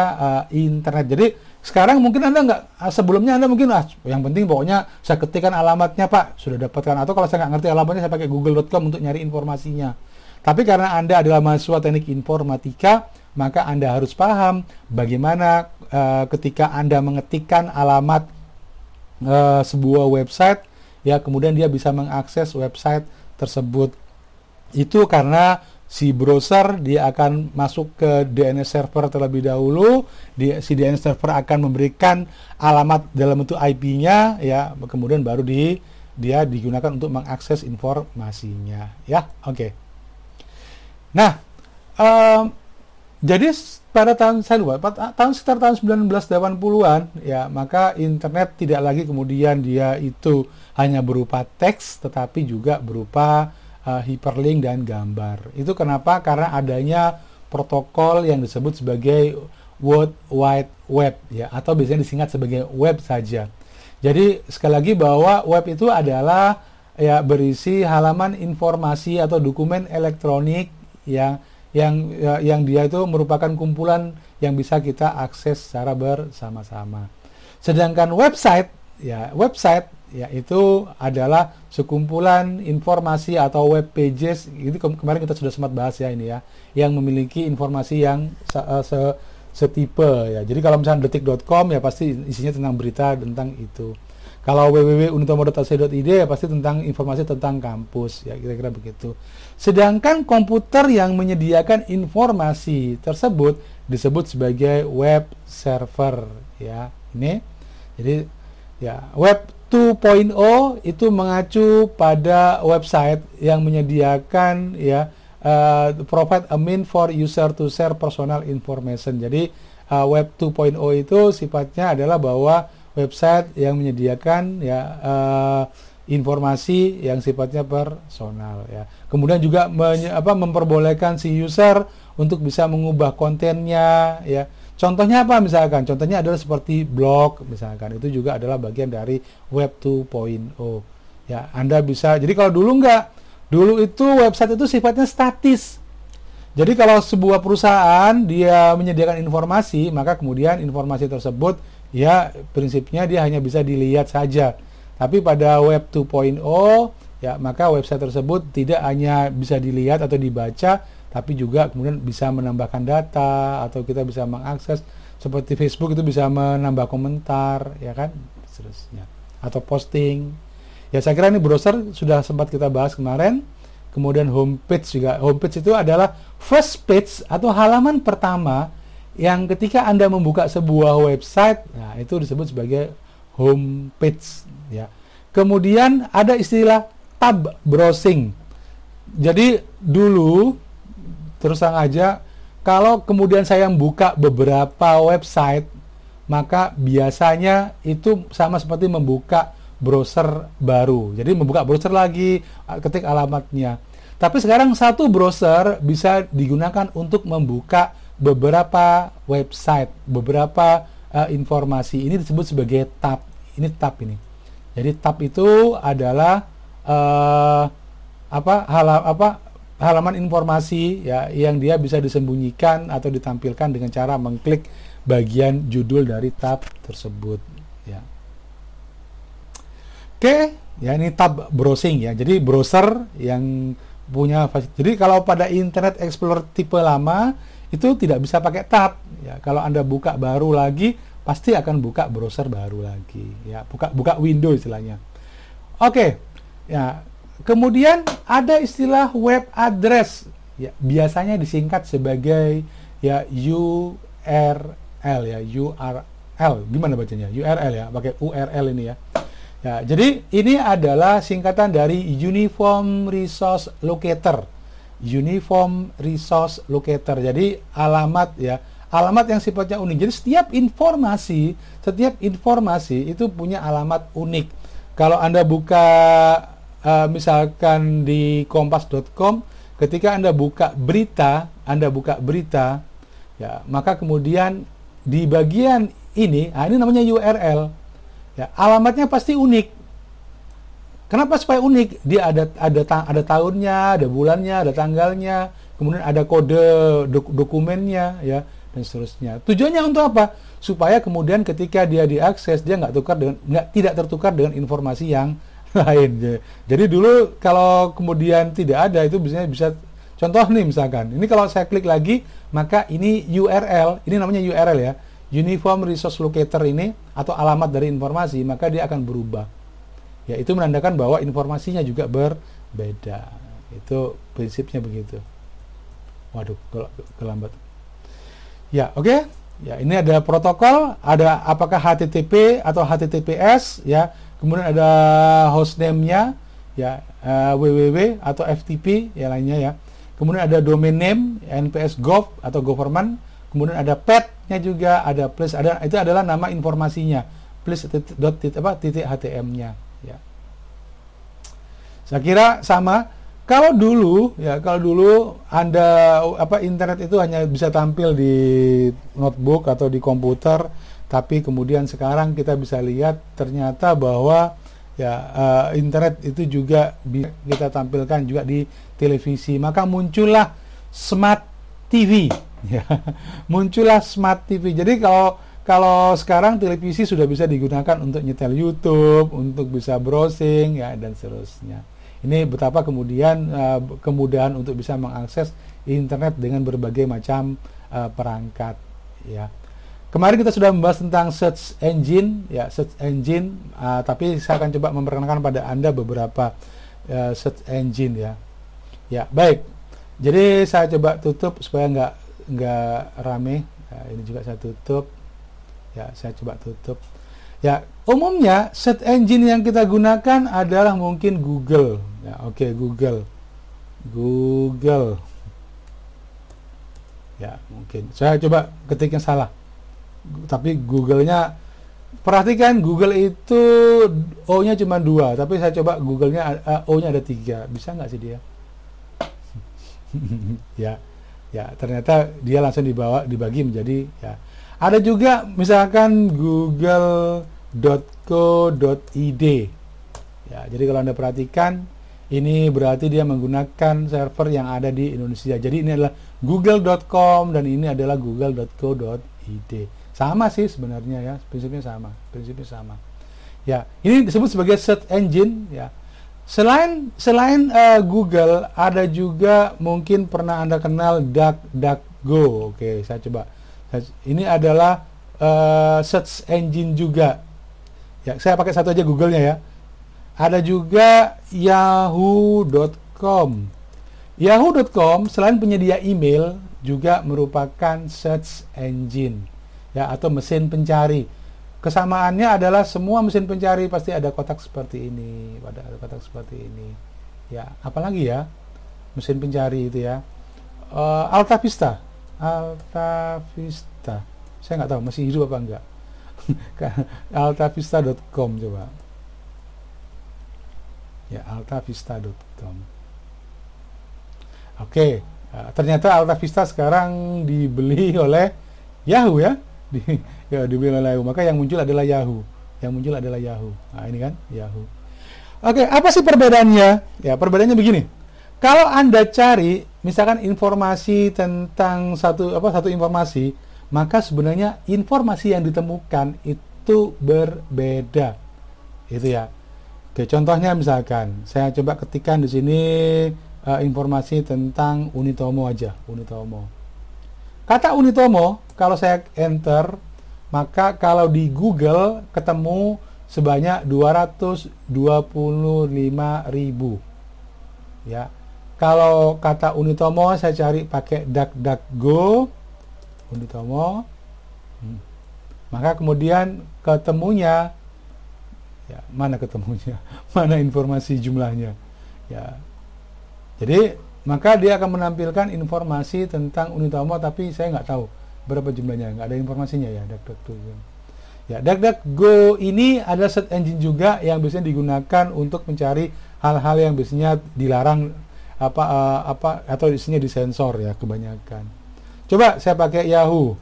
internet. Jadi sekarang mungkin Anda nggak, sebelumnya Anda mungkin yang penting pokoknya saya ketikkan alamatnya Pak, sudah dapatkan. Atau kalau saya nggak ngerti alamatnya saya pakai google.com untuk nyari informasinya. Tapi karena Anda adalah mahasiswa teknik informatika, maka Anda harus paham bagaimana ketika Anda mengetikkan alamat sebuah website, ya kemudian dia bisa mengakses website tersebut. Itu karena si browser dia akan masuk ke DNS server terlebih dahulu, si DNS server akan memberikan alamat dalam bentuk IP-nya, ya kemudian baru dia digunakan untuk mengakses informasinya, ya. Oke. Nah, jadi pada tahun saya lupa, sekitar tahun 1980-an ya, maka internet tidak lagi kemudian dia itu hanya berupa teks tetapi juga berupa hyperlink dan gambar. Itu kenapa? Karena adanya protokol yang disebut sebagai World Wide Web ya, atau biasanya disingkat sebagai web saja. Jadi sekali lagi bahwa web itu adalah ya berisi halaman informasi atau dokumen elektronik yang dia itu merupakan kumpulan yang bisa kita akses secara bersama-sama. Sedangkan website itu adalah sekumpulan informasi atau web pages. Itu kemarin kita sudah sempat bahas ya ini ya, yang memiliki informasi yang setipe ya. Jadi kalau misalnya detik.com ya pasti isinya tentang berita tentang itu. Kalau www.unitomo.ac.id ya pasti tentang informasi tentang kampus ya, kira-kira begitu. Sedangkan komputer yang menyediakan informasi tersebut disebut sebagai web server ya. Ini jadi ya, web 2.0 itu mengacu pada website yang menyediakan ya provide a mean for user to share personal information. Jadi web 2.0 itu sifatnya adalah bahwa website yang menyediakan ya informasi yang sifatnya personal ya. Kemudian juga memperbolehkan si user untuk bisa mengubah kontennya ya. Contohnya apa misalkan? Contohnya adalah seperti blog misalkan. Itu juga adalah bagian dari web 2.0. Ya, Anda bisa. Jadi kalau dulu enggak. Dulu itu website itu sifatnya statis. Jadi kalau sebuah perusahaan dia menyediakan informasi, maka kemudian informasi tersebut ya prinsipnya dia hanya bisa dilihat saja. Tapi pada web 2.0 ya, maka website tersebut tidak hanya bisa dilihat atau dibaca, tapi juga kemudian bisa menambahkan data atau kita bisa mengakses seperti Facebook itu bisa menambah komentar ya kan, seterusnya, atau posting. Ya saya kira ini browser sudah sempat kita bahas kemarin. Kemudian homepage juga. Homepage itu adalah first page atau halaman pertama yang ketika Anda membuka sebuah website, nah itu disebut sebagai homepage ya. Kemudian ada istilah tab browsing. Jadi dulu terus terang aja, kalau kemudian saya buka beberapa website, maka biasanya itu sama seperti membuka browser baru. Jadi membuka browser lagi, ketik alamatnya. Tapi sekarang satu browser bisa digunakan untuk membuka beberapa website, beberapa informasi. Ini disebut sebagai tab. Ini tab ini. Jadi tab itu adalah halaman informasi ya yang dia bisa disembunyikan atau ditampilkan dengan cara mengklik bagian judul dari tab tersebut ya. Oke, ya ini tab browsing ya. Jadi browser yang punya jadi kalau pada Internet Explorer tipe lama itu tidak bisa pakai tab ya. Kalau Anda buka baru lagi pasti akan buka browser baru lagi ya, buka window istilahnya. Oke. Ya, kemudian ada istilah web address ya, biasanya disingkat sebagai ya URL ya, URL. Gimana bacanya? URL ya, pakai URL ini ya. Ya, jadi ini adalah singkatan dari Uniform Resource Locator. Uniform Resource Locator. Jadi alamat ya, alamat yang sifatnya unik. Jadi setiap informasi itu punya alamat unik. Kalau Anda buka misalkan di kompas.com, ketika Anda buka berita ya, maka kemudian di bagian ini, ini namanya URL. Ya, alamatnya pasti unik. Kenapa supaya unik? Dia ada tahunnya, ada bulannya, ada tanggalnya, kemudian ada kode dokumennya ya, dan seterusnya. Tujuannya untuk apa? Supaya kemudian ketika dia diakses dia tidak tertukar dengan informasi yang lain. Jadi dulu kalau kemudian tidak ada itu biasanya bisa contoh nih misalkan. Ini kalau saya klik lagi maka ini URL, ini namanya URL ya. Uniform Resource Locator ini atau alamat dari informasi, maka dia akan berubah. Ya, itu menandakan bahwa informasinya juga berbeda. Itu prinsipnya begitu. Waduh, kelambat. Ya, oke. Ya, ini ada protokol, ada apakah HTTP atau HTTPS ya. Kemudian ada hostname-nya ya, www atau FTP ya lainnya ya. Kemudian ada domain name nps.gov atau government. Kemudian ada path-nya juga, ada place, itu adalah nama informasinya. place.htm-nya ya. Saya kira sama. Kalau dulu Anda internet itu hanya bisa tampil di notebook atau di komputer, tapi kemudian sekarang kita bisa lihat ternyata bahwa ya internet itu juga bisa kita tampilkan juga di televisi. Maka muncullah smart TV ya. Muncullah smart TV. Jadi kalau sekarang televisi sudah bisa digunakan untuk nyetel YouTube, untuk bisa browsing ya dan seterusnya. Ini betapa kemudian kemudahan untuk bisa mengakses internet dengan berbagai macam perangkat ya. Kemarin kita sudah membahas tentang search engine ya, tapi saya akan coba memperkenalkan pada Anda beberapa search engine ya. Ya, baik. Jadi saya coba tutup supaya nggak rame. Ya, ini juga saya tutup. Ya, saya coba tutup. Ya, umumnya search engine yang kita gunakan adalah mungkin Google. Ya, oke, Google. Ya, mungkin. Saya coba ketiknya salah. Tapi Google-nya, perhatikan Google itu O-nya cuma 2, tapi saya coba Google-nya O-nya ada 3. Bisa nggak sih dia? Ya, ternyata dia langsung dibagi menjadi ya. Ada juga misalkan google.co.id. Ya, jadi kalau Anda perhatikan ini berarti dia menggunakan server yang ada di Indonesia. Jadi ini adalah google.com dan ini adalah google.co.id. Sama sih sebenarnya ya, prinsipnya sama. Ya, ini disebut sebagai search engine ya. Selain Google, ada juga mungkin pernah Anda kenal DuckDuckGo. Oke, saya coba. Ini adalah search engine juga. Ya, saya pakai satu aja Google-nya ya. Ada juga yahoo.com. Yahoo.com selain penyedia email juga merupakan search engine ya, atau mesin pencari. Kesamaannya adalah semua mesin pencari pasti ada kotak seperti ini, Ya, apalagi ya mesin pencari itu ya. Alta Vista. Saya nggak tahu masih hidup apa enggak. altavista.com coba. Ya, altavista.com. Oke, Ternyata Alta Vista sekarang dibeli oleh Yahoo ya. Dibeli oleh Yahoo. Maka yang muncul adalah Yahoo. Yang muncul adalah Yahoo. Nah, ini kan Yahoo. Oke, apa sih perbedaannya? Ya, perbedaannya begini. Kalau Anda cari misalkan informasi tentang satu informasi, maka sebenarnya informasi yang ditemukan itu berbeda. Itu ya. Oke, contohnya misalkan saya coba ketikkan di sini informasi tentang Unitomo aja, Unitomo. Kata Unitomo, kalau saya enter, maka kalau di Google ketemu sebanyak 225.000. Ya. Kalau kata Unitomo saya cari pakai DuckDuckGo, Unitomo. Maka kemudian ketemunya, ya, mana ketemunya? Mana informasi jumlahnya? Ya. Jadi maka dia akan menampilkan informasi tentang Unitomo, tapi saya nggak tahu berapa jumlahnya, nggak ada informasinya ya. DuckDuckGo. Ya, DuckDuckGo ini ada search engine juga yang biasanya digunakan untuk mencari hal-hal yang biasanya dilarang atau isinya disensor ya kebanyakan. Coba saya pakai Yahoo.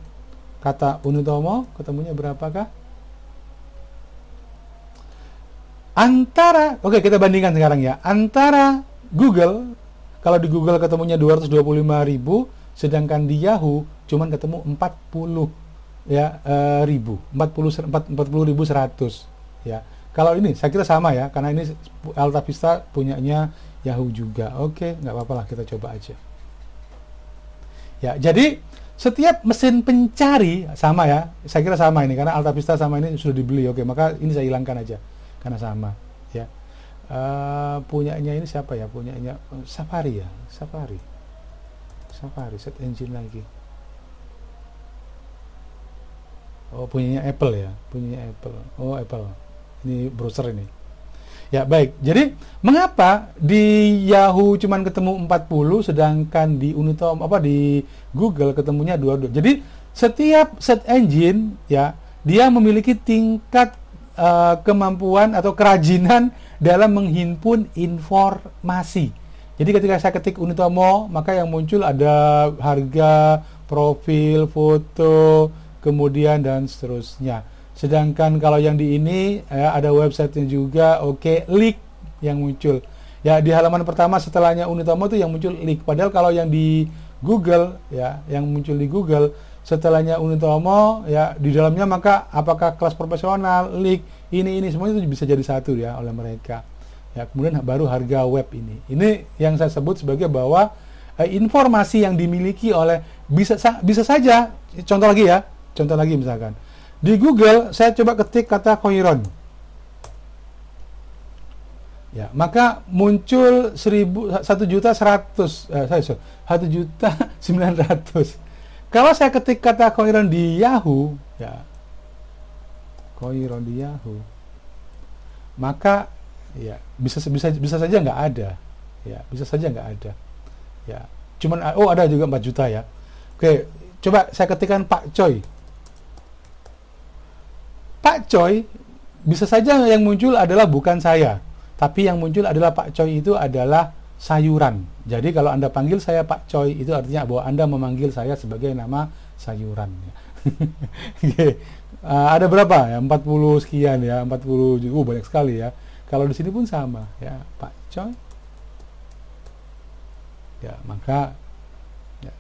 Kata Unitomo, ketemunya berapakah? Oke, kita bandingkan sekarang ya. Antara Google, kalau di Google ketemunya 225.000, sedangkan di Yahoo cuman ketemu 40 ya, 40.100 ya. Kalau ini saya kira sama ya, karena ini Alta Vista punyanya Yahoo juga. Oke, nggak apa-apa lah, kita coba aja. Ya, jadi setiap mesin pencari sama ya, saya kira sama ini, karena Alta Vista sama ini sudah dibeli. Oke, maka ini saya hilangkan aja, karena sama ya. Punyanya ini siapa ya? Punyanya Safari ya, Safari search engine lagi. Oh, punyanya Apple ya, punyanya Apple. Oh, Apple. Ini browser ini. Ya, baik. Jadi, mengapa di Yahoo cuman ketemu 40 sedangkan di Unitomo di Google ketemunya 22. Jadi, setiap search engine ya, dia memiliki tingkat kemampuan atau kerajinan dalam menghimpun informasi. Jadi, ketika saya ketik Unitomo, maka yang muncul ada harga, profil, foto, kemudian dan seterusnya. Sedangkan kalau yang di ini ada websitenya juga, oke, leak yang muncul. Ya, di halaman pertama setelahnya Unitomo itu yang muncul leak. Padahal kalau yang di Google ya, yang muncul di Google setelahnya Unitomo ya, di dalamnya maka apakah kelas profesional, leak, ini semuanya itu bisa jadi satu ya oleh mereka. Ya, kemudian baru harga web ini. Ini yang saya sebut sebagai bahwa informasi yang dimiliki oleh bisa saja, contoh lagi misalkan. Di Google, saya coba ketik kata Koiron. Ya, maka muncul 1.100.900. Kalau saya ketik kata Koiron di Yahoo, ya, Koiron di Yahoo, maka ya bisa saja nggak ada. Ya, bisa saja nggak ada. Ya, cuman ada juga 4 juta ya. Oke, coba saya ketikkan Pak Choi. Pak Choi, bisa saja yang muncul adalah bukan saya, tapi yang muncul adalah Pak Choi itu adalah sayuran. Jadi kalau Anda panggil saya Pak Choi, itu artinya bahwa Anda memanggil saya sebagai nama sayuran. Oke. Ada berapa ya? 40 sekian ya, 40 juta, banyak sekali ya. Kalau di sini pun sama ya, Pak Choi. Ya, maka ya,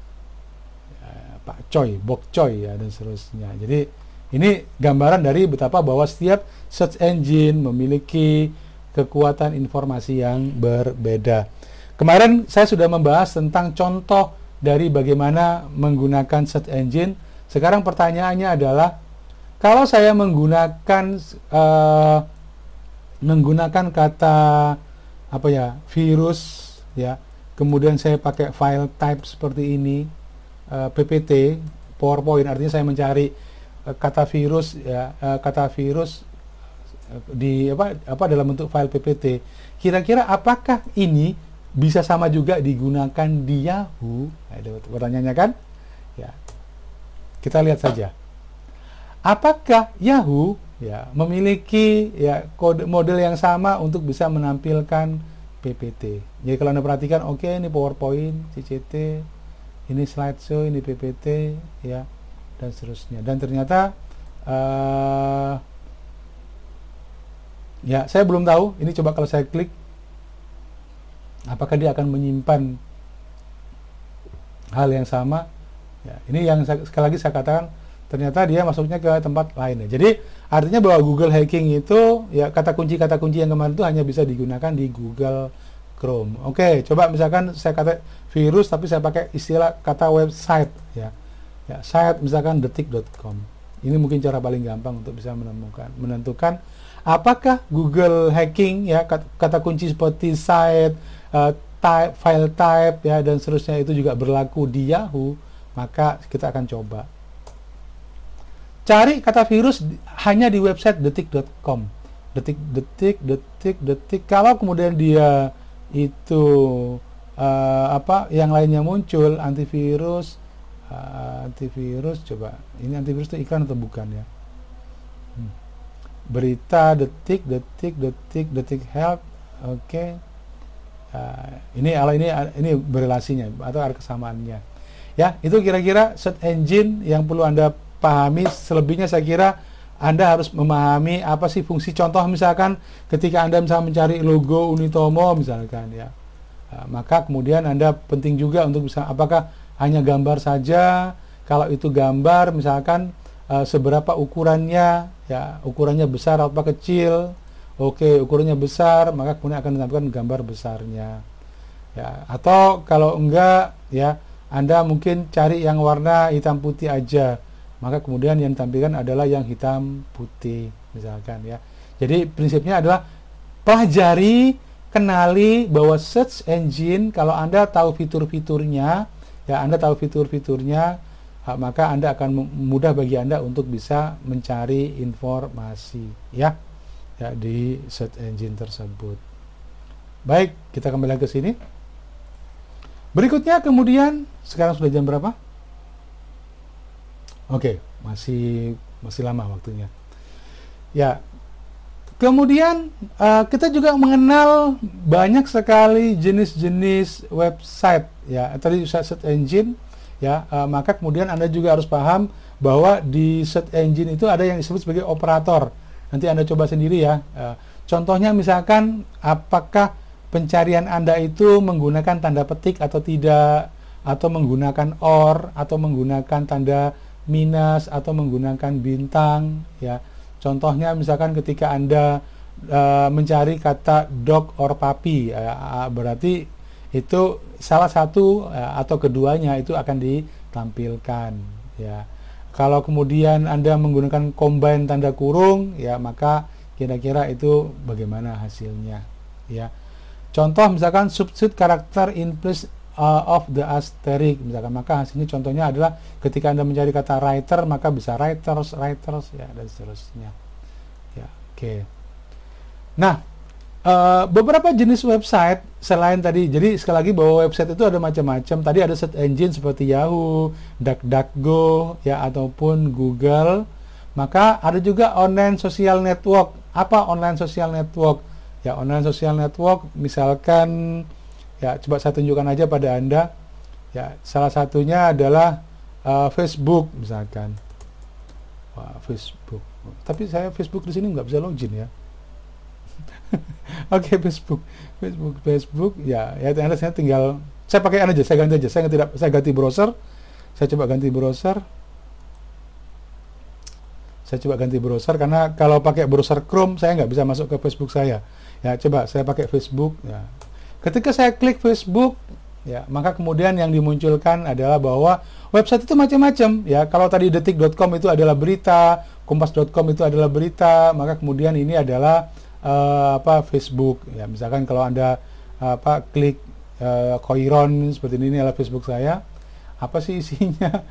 Pak Choi, Bok Choi ya, dan seterusnya. Jadi ini gambaran dari betapa bahwa setiap search engine memiliki kekuatan informasi yang berbeda. Kemarin saya sudah membahas tentang contoh dari bagaimana menggunakan search engine. Sekarang pertanyaannya adalah, kalau saya menggunakan kata virus ya, kemudian saya pakai file type seperti ini, PPT, PowerPoint, artinya saya mencari kata virus ya, di dalam bentuk file PPT. Kira-kira apakah ini bisa sama juga digunakan di Yahoo? Nah, itu pertanyaannya kan? Ya. Kita lihat saja. Apakah Yahoo ya memiliki ya model yang sama untuk bisa menampilkan PPT? Jadi kalau Anda perhatikan, oke, ini PowerPoint, CCT, ini slideshow, ini PPT, ya, dan seterusnya. Dan ternyata ya, saya belum tahu. Ini coba kalau saya klik, apakah dia akan menyimpan hal yang sama? Ya, ini yang sekali lagi saya katakan, ternyata dia masuknya ke tempat lain. Jadi artinya bahwa Google hacking itu, ya, kata kunci yang kemarin itu hanya bisa digunakan di Google Chrome. Oke, coba misalkan saya kata virus, tapi saya pakai istilah kata website, ya, site misalkan detik.com. Ini mungkin cara paling gampang untuk bisa menentukan apakah Google hacking, ya, kata kunci seperti site, type, file type, ya, dan seterusnya itu juga berlaku di Yahoo. Maka kita akan coba cari kata virus hanya di website detik.com. Detik. Kalau kemudian dia itu yang lainnya muncul, antivirus, coba ini antivirus itu iklan atau bukan, ya? Berita detik help. Oke. Ini berelasinya atau ada kesamaannya, ya. Itu kira-kira search engine yang perlu Anda pahami. Selebihnya saya kira Anda harus memahami apa sih fungsi. Contoh misalkan ketika Anda misalnya mencari logo Unitomo misalkan, ya, maka kemudian Anda penting juga untuk bisa, apakah hanya gambar saja. Kalau itu gambar misalkan, seberapa ukurannya, ya, ukurannya besar atau kecil. Oke, ukurannya besar, maka kemudian akan ditampilkan gambar besarnya, ya. Atau kalau enggak, ya, Anda mungkin cari yang warna hitam putih aja, maka kemudian yang ditampilkan adalah yang hitam putih misalkan, ya. Jadi prinsipnya adalah pelajari, kenali bahwa search engine, kalau Anda tahu fitur-fiturnya, ya, Anda tahu fitur-fiturnya, maka Anda akan mudah bagi Anda untuk bisa mencari informasi, ya, di search engine tersebut. Baik, kita kembali ke sini. Berikutnya kemudian, sekarang sudah jam berapa? Oke, masih lama waktunya. Ya, kemudian kita juga mengenal banyak sekali jenis-jenis website, ya, tadi search engine, ya. Maka kemudian Anda juga harus paham bahwa di search engine itu ada yang disebut sebagai operator. Nanti Anda coba sendiri, ya. Contohnya misalkan apakah pencarian Anda itu menggunakan tanda petik atau tidak, atau menggunakan OR, atau menggunakan tanda minus, atau menggunakan bintang, ya. Contohnya misalkan ketika Anda mencari kata dog or puppy, berarti itu salah satu atau keduanya itu akan ditampilkan, ya. Kalau kemudian Anda menggunakan combine tanda kurung, ya, maka kira-kira itu bagaimana hasilnya, ya. Contoh misalkan substitute karakter in place of the asterisk misalkan, maka hasilnya contohnya adalah ketika Anda mencari kata writer, maka bisa writers, ya, dan seterusnya, ya. Oke. Nah, beberapa jenis website selain tadi, jadi sekali lagi bahwa website itu ada macam-macam. Tadi ada search engine seperti Yahoo, DuckDuckGo, ya, ataupun Google. Maka ada juga online social network. Apa online social network? Ya, online social network misalkan, ya, coba saya tunjukkan aja pada Anda. Ya, salah satunya adalah Facebook misalkan. Wah, Facebook. Tapi saya Facebook di sini nggak bisa login, ya. Oke, Facebook, ya, ternyata saya tinggal, saya pakai aja, saya ganti aja, saya ganti browser. Saya coba ganti browser. Karena kalau pakai browser Chrome saya nggak bisa masuk ke Facebook saya. Ya, coba saya pakai Facebook, ya. Ketika saya klik Facebook, ya, maka kemudian yang dimunculkan adalah bahwa website itu macam-macam, ya. Kalau tadi detik.com itu adalah berita, kompas.com itu adalah berita, maka kemudian ini adalah Facebook, ya. Misalkan kalau Anda klik Koiron seperti ini adalah Facebook saya. Apa sih isinya?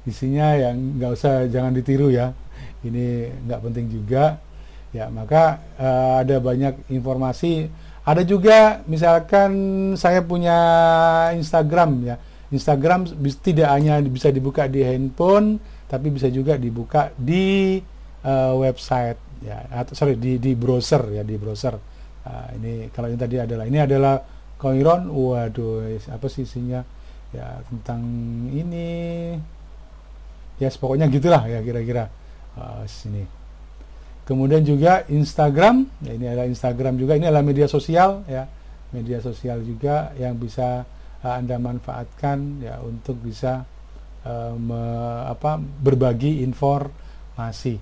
Isinya yang nggak usah, jangan ditiru, ya. Ini nggak penting juga, ya. Maka ada banyak informasi. Ada juga misalkan saya punya Instagram, ya. Instagram tidak hanya bisa dibuka di handphone, tapi bisa juga dibuka di website, ya, atau di browser, ya, di browser. Ini kalau ini tadi adalah Koiron. Waduh, apa sih isinya? ya tentang ini, ya pokoknya gitulah ya kira-kira. Sini. Kemudian juga Instagram, ya ini adalah Instagram juga, ini adalah media sosial ya, media sosial juga yang bisa Anda manfaatkan ya untuk bisa berbagi informasi.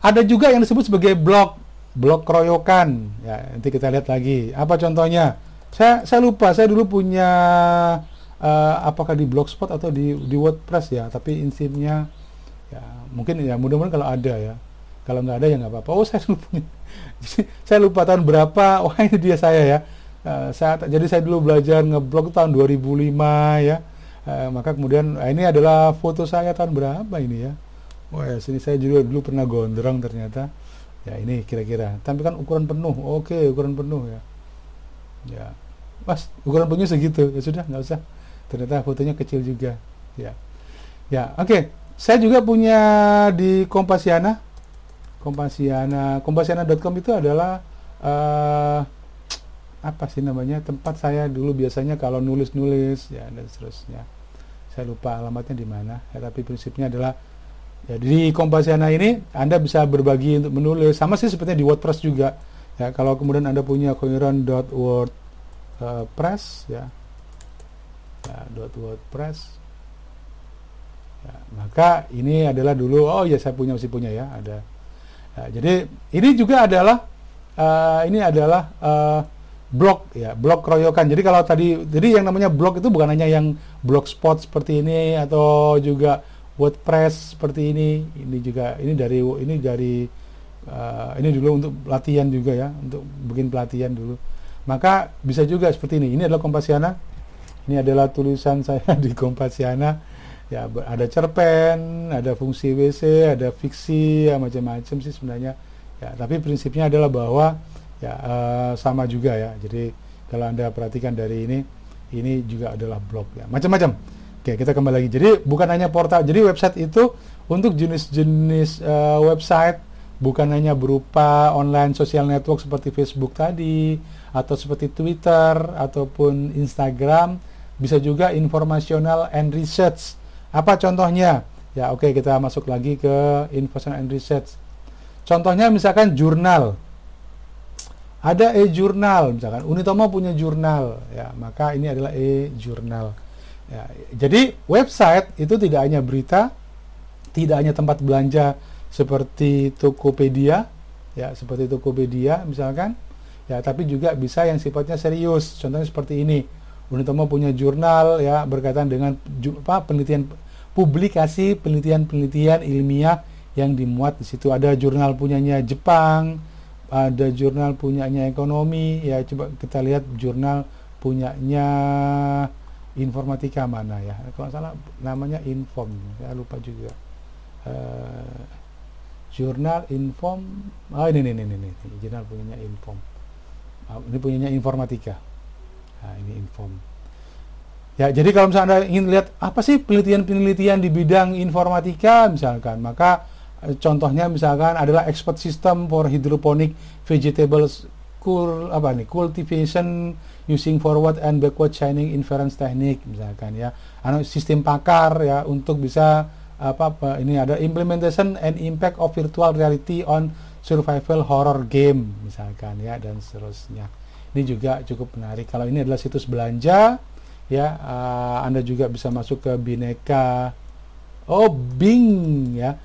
Ada juga yang disebut sebagai blog keroyokan ya, nanti kita lihat lagi apa contohnya. Saya lupa, saya dulu punya apakah di Blogspot atau di WordPress ya, tapi insinya ya mungkin ya, mudah-mudahan kalau ada ya. Kalau nggak ada ya nggak apa-apa. Oh, saya lupa. Saya lupa tahun berapa. Wah, ini dia saya ya. Jadi saya dulu belajar ngeblog tahun 2005 ya. Maka kemudian ini adalah foto saya tahun berapa ini ya. Wah, ya, sini saya juga dulu pernah gondrong ternyata. Ya, ini kira-kira. Tapi kan ukuran penuh. Oke, ukuran penuh ya. Ya. Mas, ukuran penuhnya segitu. Ya sudah, nggak usah. Ternyata fotonya kecil juga. Ya. Ya, oke. Saya juga punya di Kompasiana.com itu adalah apa sih namanya, tempat saya dulu biasanya kalau nulis-nulis ya dan seterusnya. Saya lupa alamatnya di mana ya, tapi prinsipnya adalah ya, di Kompasiana ini Anda bisa berbagi untuk menulis, sama sih sepertinya di WordPress juga ya. Kalau kemudian Anda punya Coheron.wordpress ya, .wordpress ya, maka ini adalah dulu, oh ya saya masih punya ya, ada. Nah, jadi ini juga adalah blog ya, blog keroyokan. Jadi kalau jadi yang namanya blog itu bukan hanya yang blogspot seperti ini atau juga WordPress seperti ini. Ini dulu untuk latihan juga ya, untuk bikin pelatihan dulu. Maka bisa juga seperti ini. Ini adalah Kompasiana. Ini adalah tulisan saya di Kompasiana. Ya, ada cerpen, ada fungsi WC, ada fiksi, ya, macam-macam sih sebenarnya. Ya, tapi prinsipnya adalah bahwa ya sama juga ya. Jadi kalau Anda perhatikan dari ini juga adalah blog ya, macam-macam. Oke, kita kembali lagi. Jadi bukan hanya portal. Jadi website itu untuk jenis-jenis website, bukan hanya berupa online social network seperti Facebook tadi, atau seperti Twitter ataupun Instagram, bisa juga informational and research. Apa contohnya? Ya, oke, kita masuk lagi ke information and research. Contohnya misalkan jurnal. Ada e-jurnal, misalkan Unitomo punya jurnal, ya, maka ini adalah e-jurnal. Ya, jadi website itu tidak hanya berita, tidak hanya tempat belanja seperti Tokopedia, ya, seperti Tokopedia misalkan, ya, tapi juga bisa yang sifatnya serius. Contohnya seperti ini. Unitomo punya jurnal ya, berkaitan dengan publikasi penelitian ilmiah yang dimuat di situ. Ada jurnal punyanya Jepang, ada jurnal punyanya ekonomi ya. Coba kita lihat jurnal punyanya informatika mana ya, kalau salah namanya Inform, saya lupa juga. Jurnal Inform, ini jurnal punyanya Inform. Ini punyanya informatika. Nah, ini Inform. Ya, jadi kalau misalnya Anda ingin lihat apa sih penelitian-penelitian di bidang informatika misalkan, maka contohnya misalkan adalah expert system for hydroponic vegetables cultivation using forward and backward chaining inference technique misalkan ya. Sistem pakar ya untuk bisa ini ada implementation and impact of virtual reality on survival horror game misalkan ya, dan seterusnya. Ini juga cukup menarik. Kalau ini adalah situs belanja ya, Anda juga bisa masuk ke Bineka. Bing ya.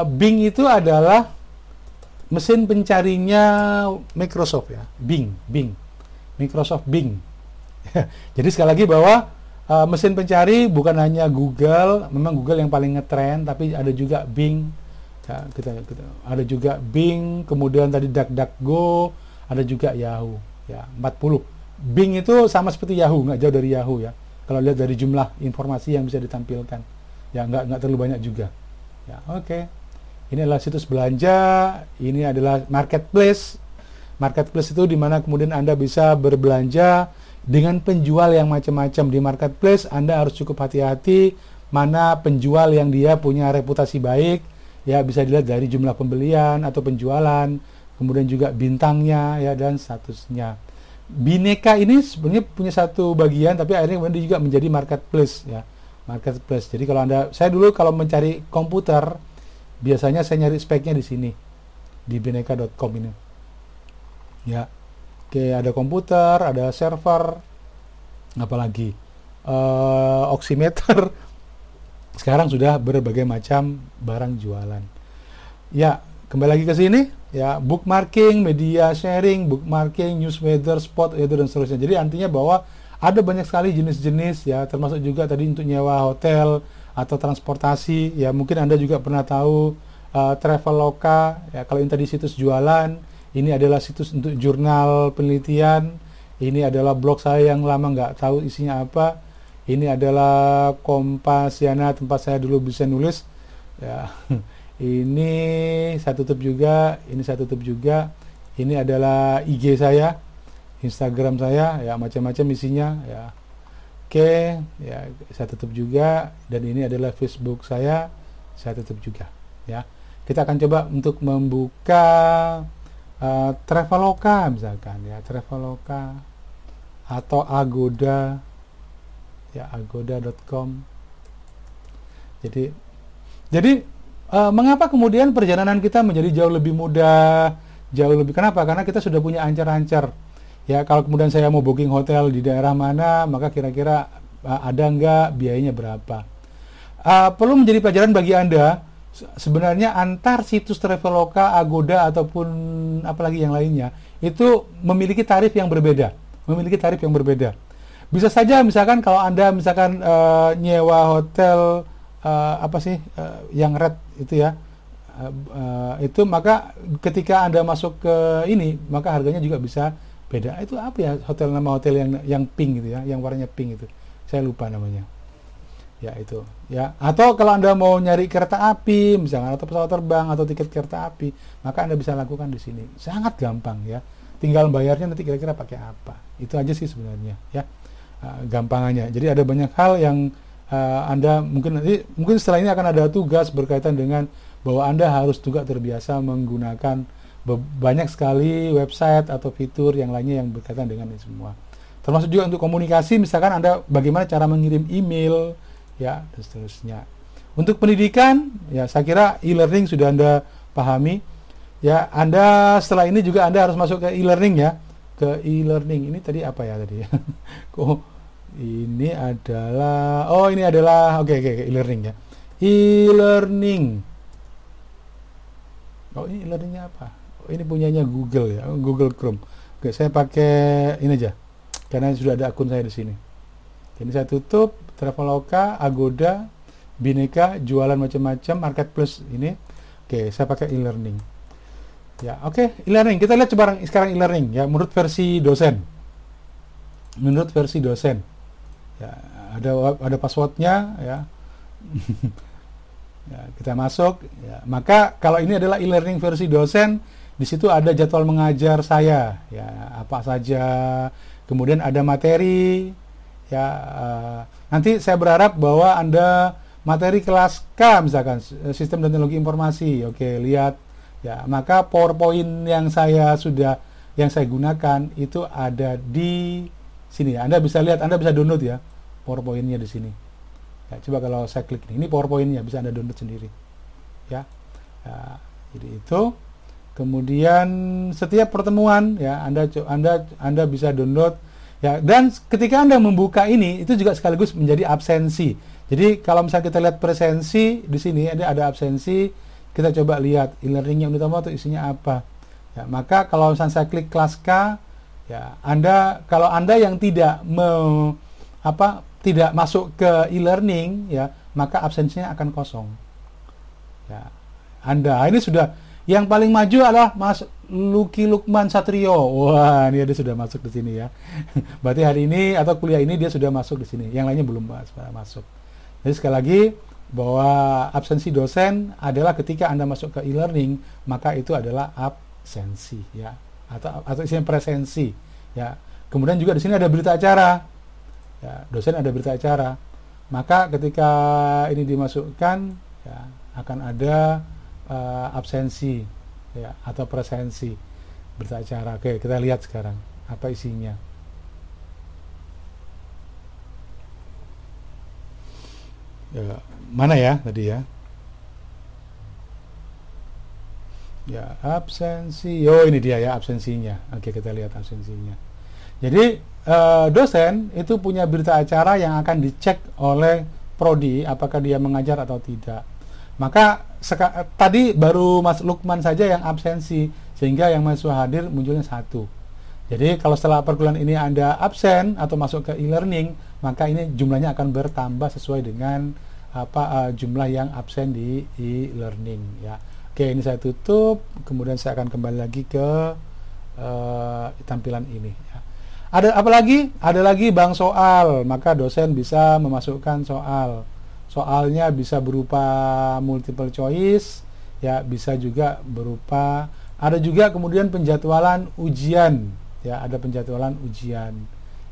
Bing itu adalah mesin pencarinya Microsoft ya. Bing. Microsoft Bing. Jadi sekali lagi bahwa mesin pencari bukan hanya Google, memang Google yang paling ngetren, tapi ada juga Bing. Ya, ada juga Bing, kemudian tadi DuckDuckGo, ada juga Yahoo ya, 40. Bing itu sama seperti Yahoo, nggak jauh dari Yahoo ya. Kalau lihat dari jumlah informasi yang bisa ditampilkan, ya nggak terlalu banyak juga. Ya, oke. Ini adalah situs belanja, ini adalah marketplace. Marketplace itu dimana kemudian Anda bisa berbelanja dengan penjual yang macam-macam. Di marketplace Anda harus cukup hati-hati mana penjual yang dia punya reputasi baik. Ya, bisa dilihat dari jumlah pembelian atau penjualan, kemudian juga bintangnya ya, dan statusnya. Bineka ini sebenarnya punya satu bagian, tapi akhirnya kemudian dia juga menjadi marketplace ya, marketplace. Jadi kalau saya dulu kalau mencari komputer, biasanya saya nyari speknya di sini, di bineka.com ini. Ya, oke, ada komputer, ada server, apalagi oximeter. Sekarang sudah berbagai macam barang jualan. Ya, kembali lagi ke sini. Ya, bookmarking, media sharing, bookmarking, news weather, spot weather, dan seterusnya. Jadi artinya bahwa ada banyak sekali jenis-jenis ya, termasuk juga tadi untuk nyewa hotel atau transportasi. Ya, mungkin Anda juga pernah tahu Traveloka. Ya, kalau ini tadi situs jualan, ini adalah situs untuk jurnal penelitian. Ini adalah blog saya yang lama nggak tahu isinya apa. Ini adalah Kompasiana, tempat saya dulu bisa nulis. Ya. Ini saya tutup juga, ini saya tutup juga. Ini adalah IG saya, Instagram saya, ya macam-macam isinya, ya. Oke, ya saya tutup juga. Dan ini adalah Facebook saya tutup juga, ya. Kita akan coba untuk membuka Traveloka misalkan, ya Traveloka atau Agoda, ya agoda.com. Jadi mengapa kemudian perjalanan kita menjadi jauh lebih mudah, kenapa? Karena kita sudah punya ancar-ancar. Ya, kalau kemudian saya mau booking hotel di daerah mana, maka kira-kira ada nggak, biayanya berapa. Perlu menjadi pelajaran bagi Anda, sebenarnya antar situs Traveloka, Agoda, ataupun apalagi yang lainnya, itu memiliki tarif yang berbeda. Bisa saja misalkan kalau Anda misalkan nyewa hotel yang red itu ya, itu maka ketika Anda masuk ke ini, maka harganya juga bisa beda. Itu apa ya, nama hotel yang pink gitu ya, yang warnanya pink itu, saya lupa namanya ya, itu ya. Atau kalau Anda mau nyari kereta api misalkan, atau pesawat terbang, atau tiket kereta api, maka Anda bisa lakukan di sini, sangat gampang ya, tinggal bayarnya nanti kira-kira pakai apa. Itu aja sih sebenarnya ya, gampangannya. Jadi ada banyak hal yang Anda mungkin setelah ini akan ada tugas berkaitan dengan bahwa Anda harus juga terbiasa menggunakan banyak sekali website atau fitur yang lainnya yang berkaitan dengan ini semua. Termasuk juga untuk komunikasi, misalkan Anda bagaimana cara mengirim email ya, dan seterusnya. Untuk pendidikan ya, saya kira e-learning sudah Anda pahami ya. Anda setelah ini juga Anda harus masuk ke e-learning ya, ke e-learning. Ini tadi apa ya tadi? Ini adalah oke, e-learning ya. E-learning. Ini e-learningnya apa? Ini punyanya Google ya, Google Chrome. Oke, saya pakai ini aja, karena sudah ada akun saya di sini. Ini saya tutup. Traveloka, Agoda, Bineka, jualan macam-macam, marketplace ini. Oke, saya pakai e-learning. Ya, oke, e-learning. Kita lihat sekarang e-learning ya, menurut versi dosen. Ya, ada passwordnya ya. Ya, kita masuk ya. Maka kalau ini adalah e-learning versi dosen, di situ ada jadwal mengajar saya ya, apa saja, kemudian ada materi ya. Nanti saya berharap bahwa Anda materi kelas K misalkan, sistem dan teknologi informasi, oke, lihat ya. Maka PowerPoint yang saya gunakan itu ada di sini ya. Anda bisa lihat, Anda bisa download ya PowerPoint-nya di sini. Ya, coba kalau saya klik ini PowerPoint-nya bisa Anda download sendiri. Ya. Jadi itu. Kemudian setiap pertemuan ya Anda bisa download ya, dan ketika Anda membuka ini itu juga sekaligus menjadi absensi. Jadi kalau misalnya kita lihat presensi di sini ada absensi, kita coba lihat e-learning-nya unit atau isinya apa. Ya, maka kalau misalnya saya klik kelas K ya, kalau Anda yang tidak masuk ke e-learning ya, maka absensinya akan kosong. Ya, ini sudah yang paling maju adalah Mas Luki Lukman Satrio. Wah, dia sudah masuk di sini ya. Berarti hari ini atau kuliah ini dia sudah masuk di sini. Yang lainnya belum masuk. Jadi sekali lagi bahwa absensi dosen adalah ketika Anda masuk ke e-learning, maka itu adalah absensi ya, atau isinya presensi ya. Kemudian juga di sini ada berita acara. Ya, dosen ada berita acara. Maka ketika ini dimasukkan ya, akan ada absensi ya, atau presensi berita acara. Oke, kita lihat sekarang apa isinya. Ya, mana ya tadi ya? Ya, absensi. Oh, ini dia ya absensinya. Oke, kita lihat absensinya. Jadi dosen itu punya berita acara yang akan dicek oleh prodi apakah dia mengajar atau tidak. Maka tadi baru Mas Lukman saja yang absensi, sehingga yang mahasiswa hadir munculnya 1. Jadi kalau setelah perkuliahan ini Anda absen atau masuk ke e-learning, maka ini jumlahnya akan bertambah sesuai dengan jumlah yang absen di e-learning ya. Oke, ini saya tutup, kemudian saya akan kembali lagi ke tampilan ini ya. Ada apa lagi? Ada lagi bank soal, maka dosen bisa memasukkan soal. Soalnya bisa berupa multiple choice ya, bisa juga berupa, ada juga kemudian penjadwalan ujian ya, ada penjadwalan ujian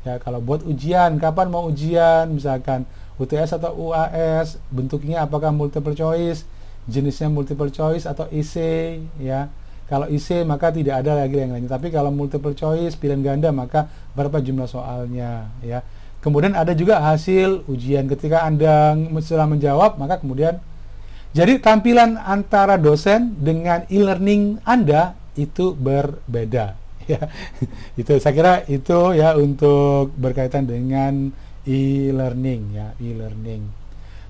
ya. Kalau buat ujian, kapan mau ujian, misalkan UTS atau UAS, bentuknya apakah multiple choice, jenisnya multiple choice atau IC ya. Kalau IC maka tidak ada lagi yang lainnya, tapi kalau multiple choice pilihan ganda maka berapa jumlah soalnya ya. Kemudian ada juga hasil ujian, ketika Anda setelah menjawab maka kemudian, jadi tampilan antara dosen dengan e-learning Anda itu berbeda ya. Itu saya kira itu ya untuk berkaitan dengan e-learning ya, e-learning.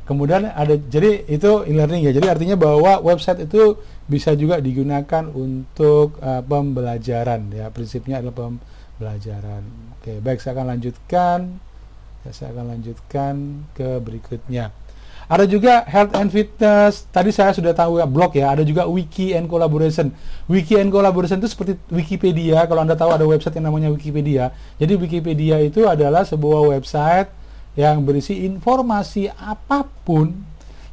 Kemudian ada, jadi itu e-learning ya. Jadi artinya bahwa website itu bisa juga digunakan untuk pembelajaran ya. Prinsipnya adalah pembelajaran. Oke, baik, saya akan lanjutkan. Saya akan lanjutkan ke berikutnya. Ada juga health and fitness. Tadi saya sudah tahu ya, blog ya. Ada juga wiki and collaboration. Wiki and collaboration itu seperti Wikipedia. Kalau Anda tahu ada website yang namanya Wikipedia. Jadi Wikipedia itu adalah sebuah website yang berisi informasi apapun,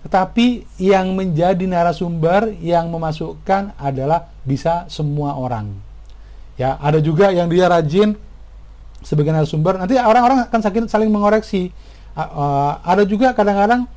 tetapi yang menjadi narasumber yang memasukkan adalah bisa semua orang. Ya, ada juga yang dia rajin sebagai narasumber, nanti orang-orang akan saling mengoreksi. Ada juga kadang-kadang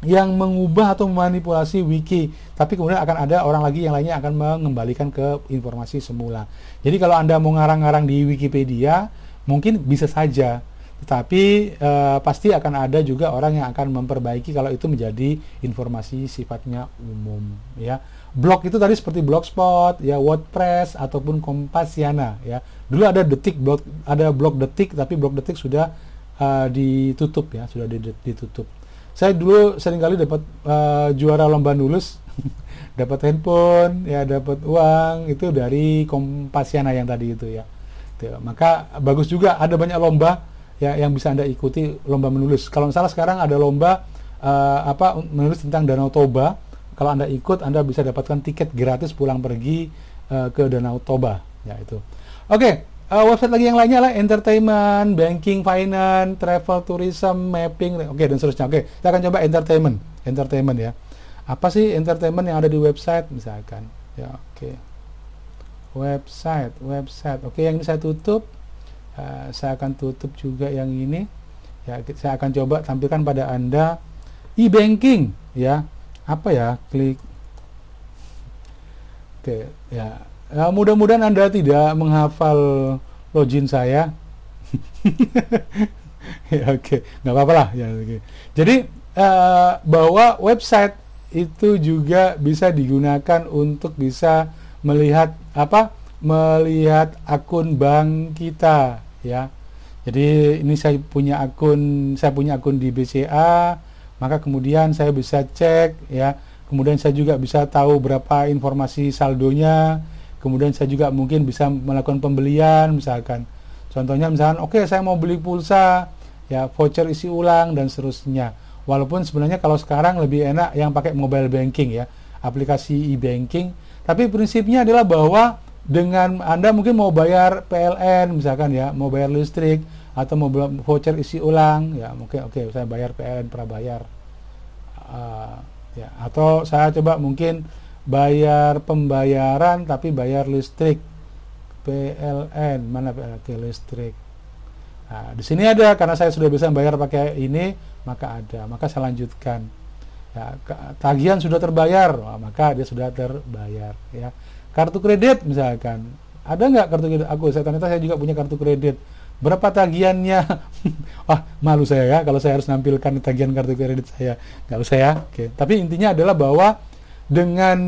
yang mengubah atau memanipulasi wiki, tapi kemudian akan ada orang lagi yang lainnya akan mengembalikan ke informasi semula. Jadi kalau Anda mau ngarang-ngarang di Wikipedia, mungkin bisa saja, tetapi pasti akan ada juga orang yang akan memperbaiki kalau itu menjadi informasi sifatnya umum ya. Blog itu tadi seperti Blogspot ya, WordPress ataupun Kompasiana ya. Dulu ada Detik blog, ada blog Detik, tapi blog Detik sudah ditutup ya, sudah ditutup. Saya dulu seringkali dapat juara lomba nulis dapat handphone ya, dapat uang itu dari Kompasiana yang tadi itu ya. Tuh, maka bagus juga, ada banyak lomba ya yang bisa Anda ikuti, lomba menulis. Kalau salah sekarang ada lomba menulis tentang Danau Toba. Kalau Anda ikut, Anda bisa dapatkan tiket gratis pulang pergi ke Danau Toba ya itu. Oke, website lagi yang lainnya lah entertainment, banking, finance, travel, tourism, mapping, oke, dan seterusnya. Oke, kita akan coba entertainment ya. Apa sih entertainment yang ada di website misalkan ya. Oke, website. Oke, yang ini saya tutup. Saya akan tutup juga yang ini ya. Saya akan coba tampilkan pada Anda e-banking ya. Apa ya, klik. Oke ya, mudah-mudahan Anda tidak menghafal login saya. Ya, oke, nggak apa-apa lah ya. Oke. Jadi bahwa website itu juga bisa digunakan untuk bisa melihat melihat akun bank kita ya. Jadi ini saya punya akun di BCA, maka kemudian saya bisa cek ya. Kemudian saya juga bisa tahu berapa informasi saldonya. Kemudian saya juga mungkin bisa melakukan pembelian misalkan. Contohnya misalkan oke, saya mau beli pulsa ya, voucher isi ulang dan seterusnya. Walaupun sebenarnya kalau sekarang lebih enak yang pakai mobile banking ya, aplikasi e-banking. Tapi prinsipnya adalah bahwa dengan Anda mungkin mau bayar PLN misalkan ya, mau bayar listrik atau mau voucher isi ulang ya, mungkin oke, saya bayar PLN prabayar ya, atau saya coba mungkin bayar pembayaran tapi bayar listrik PLN, mana PLN listrik. Nah, di sini ada, karena saya sudah bisa bayar pakai ini, maka ada, maka saya lanjutkan ya. Tagihan sudah terbayar, maka dia sudah terbayar ya. Kartu kredit misalkan, Ada nggak kartu kredit aku? Ternyata saya juga punya kartu kredit. Berapa tagihannya? Wah, malu saya ya kalau saya harus nampilkan tagihan kartu kredit saya. Nggak usah ya. Oke. Tapi intinya adalah bahwa dengan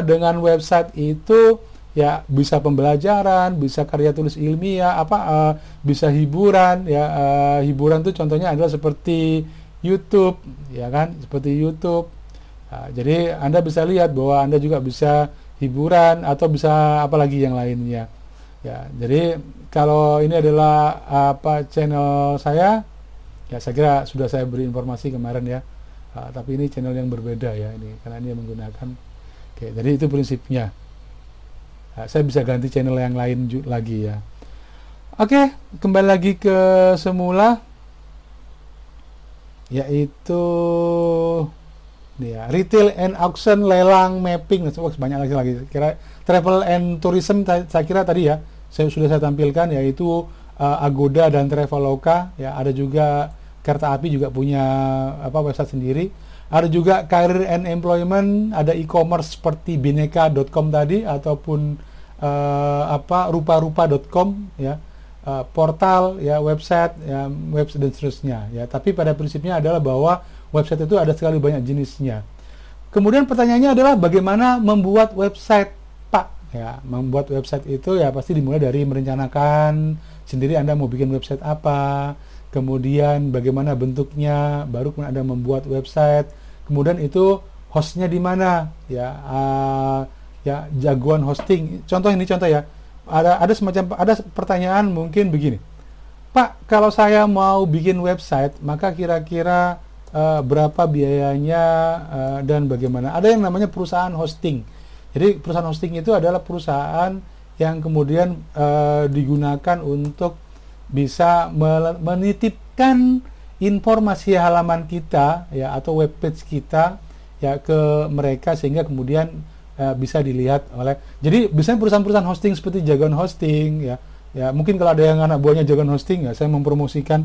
dengan website itu ya bisa pembelajaran, bisa karya tulis ilmiah, bisa hiburan ya. Hiburan tuh contohnya adalah seperti YouTube, ya kan? Seperti YouTube. Nah, jadi Anda bisa lihat bahwa Anda juga bisa hiburan atau bisa apalagi yang lainnya. Ya, jadi kalau ini adalah channel saya, ya saya kira sudah saya beri informasi kemarin ya. Tapi ini channel yang berbeda ya ini karena ini menggunakan. Oke, jadi itu prinsipnya. Saya bisa ganti channel yang lain lagi ya. Oke, kembali lagi ke semula, yaitu ini ya, retail and auction, lelang, mapping, banyak lagi. Kira travel and tourism saya kira tadi ya. Sudah saya tampilkan yaitu Agoda dan Traveloka ya, ada juga kereta api juga punya website sendiri. Ada juga career and employment, ada e-commerce seperti bineka.com tadi ataupun rupa-rupa.com ya, portal ya, website dan seterusnya ya. Tapi pada prinsipnya adalah bahwa website itu ada sekali banyak jenisnya. Kemudian pertanyaannya adalah bagaimana membuat website, Pak? Ya, membuat website itu ya pasti dimulai dari merencanakan sendiri Anda mau bikin website apa, kemudian bagaimana bentuknya, baru kemudian Anda membuat website, kemudian itu hostnya di mana, ya, ya jagoan hosting. Contoh ya, ada pertanyaan mungkin begini, Pak, kalau saya mau bikin website, maka kira-kira berapa biayanya dan bagaimana? Ada yang namanya perusahaan hosting. Jadi perusahaan hosting itu adalah perusahaan yang kemudian digunakan untuk bisa menitipkan informasi halaman kita ya atau webpage kita ya ke mereka sehingga kemudian bisa dilihat oleh. Jadi biasanya perusahaan-perusahaan hosting seperti Jagoan Hosting ya. Ya mungkin kalau ada yang anak buahnya Jagoan Hosting ya saya mempromosikan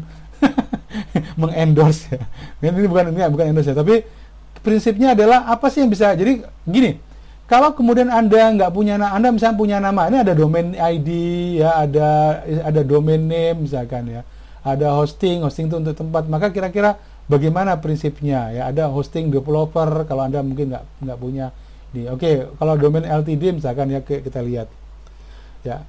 mengendorse ya. Ini bukan endorse ya, tapi prinsipnya adalah apa sih yang bisa. Jadi gini, kalau kemudian Anda nggak punya, Anda misalnya punya nama, ini ada domain ID, ya ada domain name misalkan ya, ada hosting itu untuk tempat, maka kira-kira bagaimana prinsipnya ya? Ada hosting developer kalau Anda mungkin nggak punya. Oke, kalau domain LTD misalkan ya kita lihat. Ya,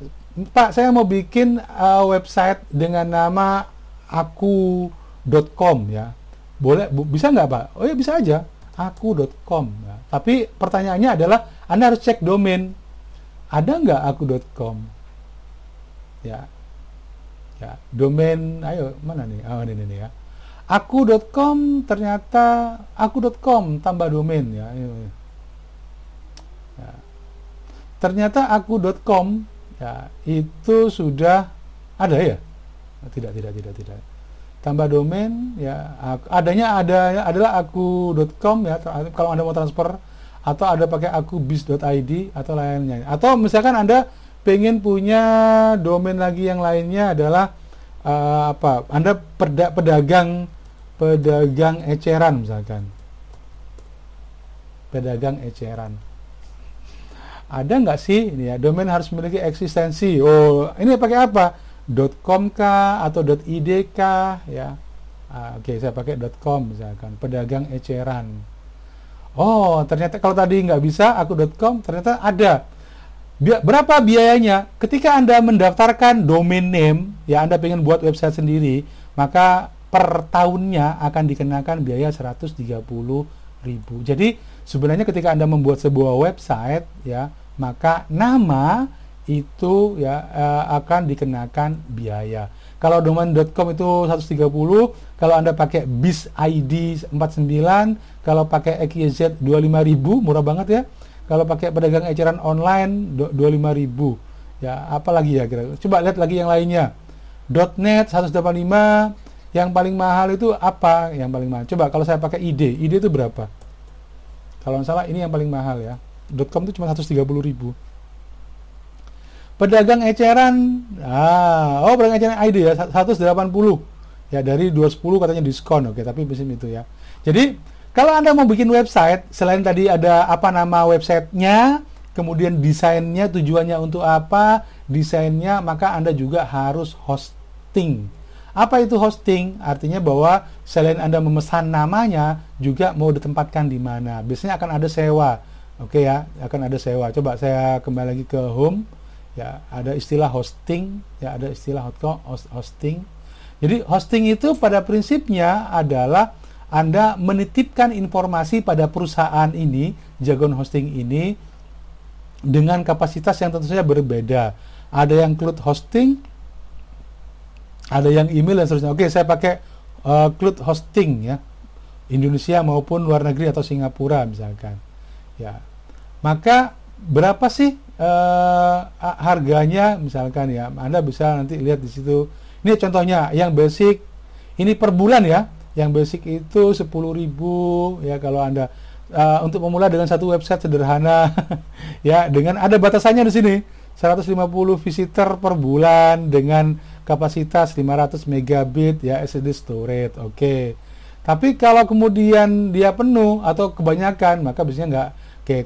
Pak, saya mau bikin website dengan nama aku.com ya, boleh bisa nggak Pak? Oh ya bisa aja. aku.com ya. Tapi pertanyaannya adalah Anda harus cek domain, ada nggak aku.com ya, ya domain, ayo mana nih, ini ya, aku.com, ternyata aku.com tambah domain ya, ya. Ternyata aku.com ya itu sudah ada ya, tidak tambah domain ya, adalah aku.com ya, kalau Anda mau transfer, atau ada pakai aku.biz.id atau lainnya, atau misalkan Anda pengen punya domain lagi yang lainnya adalah Anda pedagang eceran misalkan, pedagang eceran, ada nggak sih ini ya, domain harus memiliki eksistensi. Oh ini pakai apa? .com kah atau .id kah ya. Oke, saya pakai .com misalkan, pedagang eceran. Oh ternyata kalau tadi nggak bisa aku.com, ternyata ada. Berapa biayanya? Ketika Anda mendaftarkan domain name ya, Anda pengen buat website sendiri, maka per tahunnya akan dikenakan biaya 130.000. Jadi sebenarnya ketika Anda membuat sebuah website ya, maka nama itu ya akan dikenakan biaya. Kalau domain.com itu 130, kalau Anda pakai BizID 49, kalau pakai XYZ 25.000, murah banget ya. Kalau pakai pedagang eceran online 25.000. Ya, apalagi ya kira. Coba lihat lagi yang lainnya. .net 185, yang paling mahal itu apa? Yang paling mahal. Coba kalau saya pakai ID itu berapa? Kalau nggak salah ini yang paling mahal ya. .com itu cuma 130.000. Pedagang eceran, pedagang eceran ID ya 180 ya, dari 210 katanya diskon. Oke, tapi musim itu ya. Jadi kalau Anda mau bikin website, selain tadi ada apa nama websitenya, kemudian desainnya tujuannya untuk apa, desainnya, maka Anda juga harus hosting. Apa itu hosting? Artinya bahwa selain Anda memesan namanya, juga mau ditempatkan di mana. Biasanya akan ada sewa. Oke ya, akan ada sewa. Coba saya kembali lagi ke home. Ya, ada istilah hosting, ya ada istilah hosting. Jadi hosting itu pada prinsipnya adalah Anda menitipkan informasi pada perusahaan ini, Jagon Hosting ini, dengan kapasitas yang tentu saja berbeda. Ada yang cloud hosting, ada yang email dan seterusnya. Oke, saya pakai cloud hosting ya, Indonesia maupun luar negeri atau Singapura misalkan. Ya, maka berapa sih harganya misalkan ya? Anda bisa nanti lihat di situ. Ini contohnya yang basic, ini per bulan ya. Yang basic itu 10.000 ya kalau Anda untuk memulai dengan satu website sederhana ya, dengan ada batasannya di sini 150 visitor per bulan dengan kapasitas 500 megabit ya SSD storage. Oke. Tapi kalau kemudian dia penuh atau kebanyakan, maka biasanya nggak. Oke,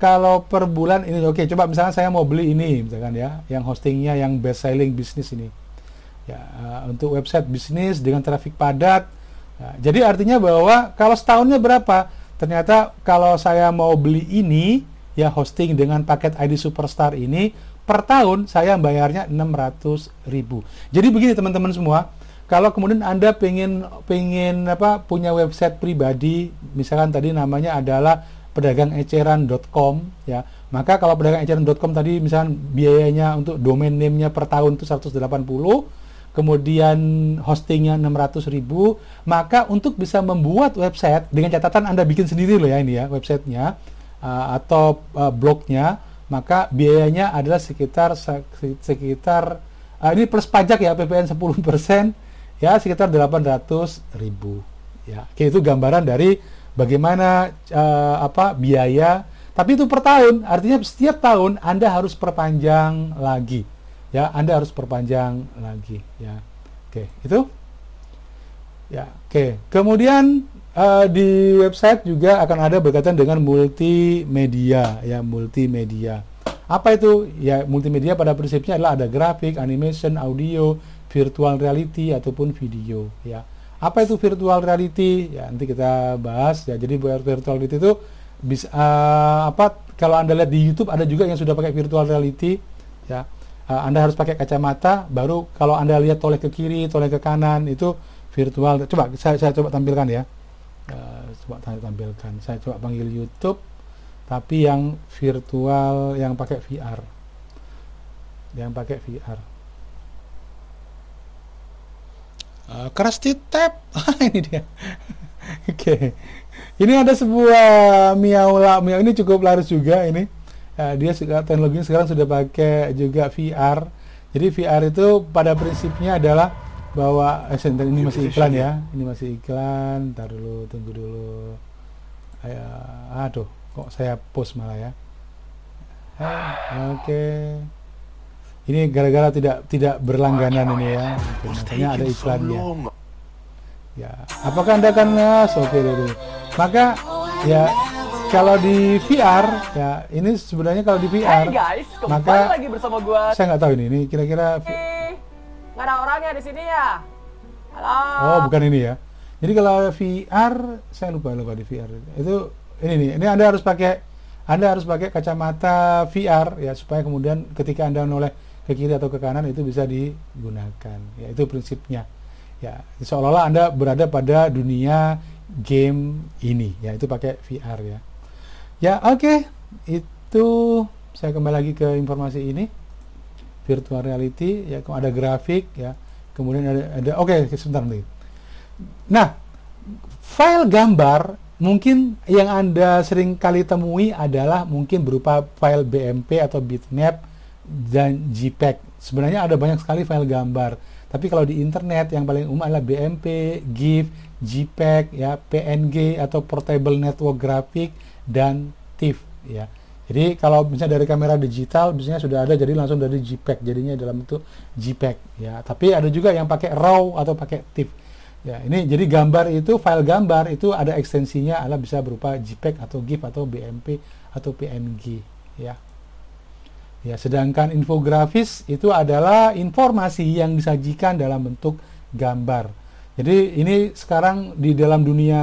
kalau per bulan ini oke, coba misalnya saya mau beli ini misalkan ya, yang hostingnya yang best selling bisnis ini. Ya, untuk website bisnis dengan traffic padat. Nah, jadi artinya bahwa kalau setahunnya berapa? Ternyata kalau saya mau beli ini ya hosting dengan paket ID Superstar ini per tahun saya bayarnya 600.000. Jadi begini teman-teman semua, kalau kemudian Anda pengen punya website pribadi, misalkan tadi namanya adalah pedagangeceran.com ya, maka kalau pedagangeceran.com tadi misalkan biayanya untuk domain name-nya per tahun itu 180, kemudian hostingnya 600.000, maka untuk bisa membuat website dengan catatan Anda bikin sendiri loh ya ini ya websitenya atau blognya, maka biayanya adalah sekitar ini plus pajak ya PPN 10% ya sekitar 800.000 ya. Oke, itu gambaran dari bagaimana biaya, tapi itu per tahun, artinya setiap tahun Anda harus perpanjang lagi. Ya, Anda harus perpanjang lagi ya. Oke, itu ya. Oke, kemudian di website juga akan ada berkaitan dengan multimedia ya, multimedia. Apa itu? Ya, multimedia pada prinsipnya adalah ada grafik, animation, audio, virtual reality ataupun video ya. Apa itu virtual reality? Ya, nanti kita bahas ya. Jadi virtual reality itu bisa kalau Anda lihat di YouTube ada juga yang sudah pakai virtual reality ya. Anda harus pakai kacamata, baru kalau Anda lihat toleh ke kiri, toleh ke kanan, itu virtual. Coba saya coba tampilkan ya. Saya coba panggil YouTube, tapi yang virtual, yang pakai VR. Yang pakai VR. Krusty Tab. Ini dia. Oke. Ini ada sebuah Miao ini cukup laris juga ini. Dia teknologinya sekarang sudah pakai juga VR. Jadi VR itu pada prinsipnya adalah bahwa ini masih iklan ya. Ini masih iklan. Ntar dulu, tunggu dulu. Aduh, kok saya post malah ya. Oke. Ini gara-gara tidak berlangganan ini ya. Makanya ada iklannya. Ya, apakah Anda akan oke dulu. Maka ya kalau di VR ya, ini sebenarnya kalau di VR, hey guys, maka lagi bersama gua. Saya nggak tahu ini kira-kira nggak ada orangnya di sini ya. Halo. Oh, bukan ini ya. Jadi kalau VR, saya lupa di VR itu ini nih. Ini Anda harus pakai kacamata VR ya, supaya kemudian ketika Anda noleh ke kiri atau ke kanan itu bisa digunakan. Ya, itu prinsipnya. Ya, seolah-olah Anda berada pada dunia game ini ya, itu pakai VR ya. Ya, oke. Itu saya kembali lagi ke informasi ini. Virtual reality ya, ada grafik ya. Kemudian ada sebentar nih. Nah, file gambar mungkin yang Anda sering kali temui adalah mungkin berupa file BMP atau bitmap dan JPEG. Sebenarnya ada banyak sekali file gambar. Tapi kalau di internet yang paling umum adalah BMP, GIF, JPEG, ya, PNG atau Portable Network Graphic dan TIFF ya. Jadi kalau misalnya dari kamera digital biasanya sudah ada jadi langsung dari JPEG, jadinya dalam bentuk JPEG ya. Tapi ada juga yang pakai RAW atau pakai TIFF. Ya, ini jadi gambar itu, file gambar itu ada ekstensinya adalah bisa berupa JPEG atau GIF atau BMP atau PNG ya. Ya, sedangkan infografis itu adalah informasi yang disajikan dalam bentuk gambar. Jadi ini sekarang di dalam dunia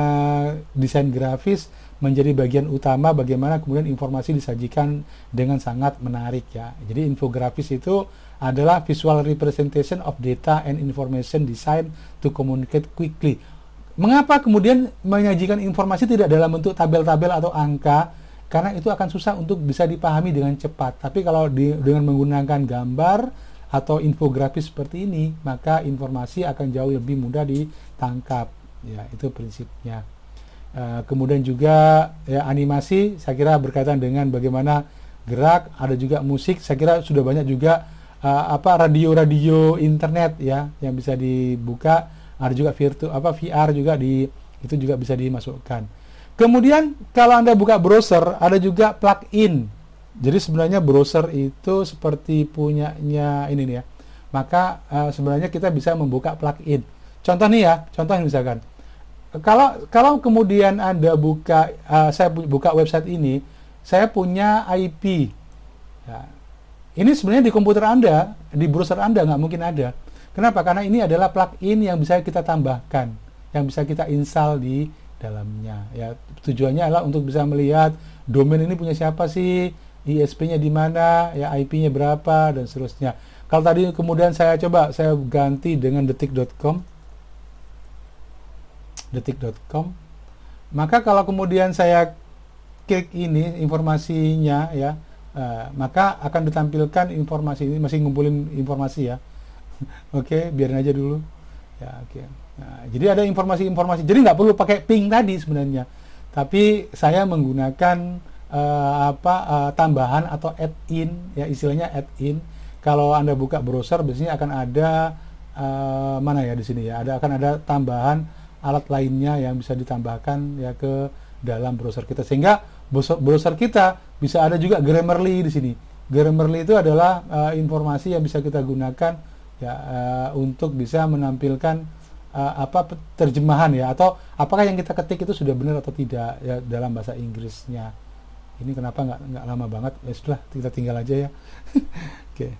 desain grafis menjadi bagian utama bagaimana kemudian informasi disajikan dengan sangat menarik ya. Jadi infografis itu adalah visual representation of data and information designed to communicate quickly. Mengapa kemudian menyajikan informasi tidak dalam bentuk tabel-tabel atau angka? Karena itu akan susah untuk bisa dipahami dengan cepat. Tapi kalau dengan menggunakan gambar atau infografis seperti ini, maka informasi akan jauh lebih mudah ditangkap. Ya, itu prinsipnya. Kemudian juga ya, animasi, saya kira berkaitan dengan bagaimana gerak. Ada juga musik. Saya kira sudah banyak juga radio-radio internet ya yang bisa dibuka. Ada juga VR juga itu juga bisa dimasukkan. Kemudian kalau Anda buka browser, ada juga plugin. Jadi sebenarnya browser itu seperti punyanya ini nih ya. Maka sebenarnya kita bisa membuka plugin. Contoh nih ya, contoh misalkan. Kalau kemudian Anda buka, saya buka website ini, saya punya IP. Ya. Ini sebenarnya di komputer Anda, di browser Anda nggak mungkin ada. Kenapa? Karena ini adalah plugin yang bisa kita tambahkan, yang bisa kita install di dalamnya. Ya, tujuannya adalah untuk bisa melihat domain ini punya siapa sih, ISP-nya di mana, ya IP-nya berapa dan seterusnya. Kalau tadi kemudian saya ganti dengan detik.com, maka kalau kemudian saya klik ini informasinya ya, maka akan ditampilkan informasi ini, masih ngumpulin informasi ya. Oke, biarin aja dulu. Ya, oke. Nah, jadi ada informasi-informasi. Jadi nggak perlu pakai ping tadi sebenarnya. Tapi saya menggunakan tambahan atau add-in, ya istilahnya add-in. Kalau Anda buka browser, biasanya akan ada mana ya di sini ya. Akan ada tambahan alat lainnya yang bisa ditambahkan ya ke dalam browser kita. Sehingga browser kita bisa ada juga Grammarly di sini. Grammarly itu adalah informasi yang bisa kita gunakan ya untuk bisa menampilkan terjemahan ya, atau apakah yang kita ketik itu sudah benar atau tidak ya dalam bahasa Inggrisnya. Ini kenapa nggak lama banget? Ya sudah, kita tinggal aja ya. Oke,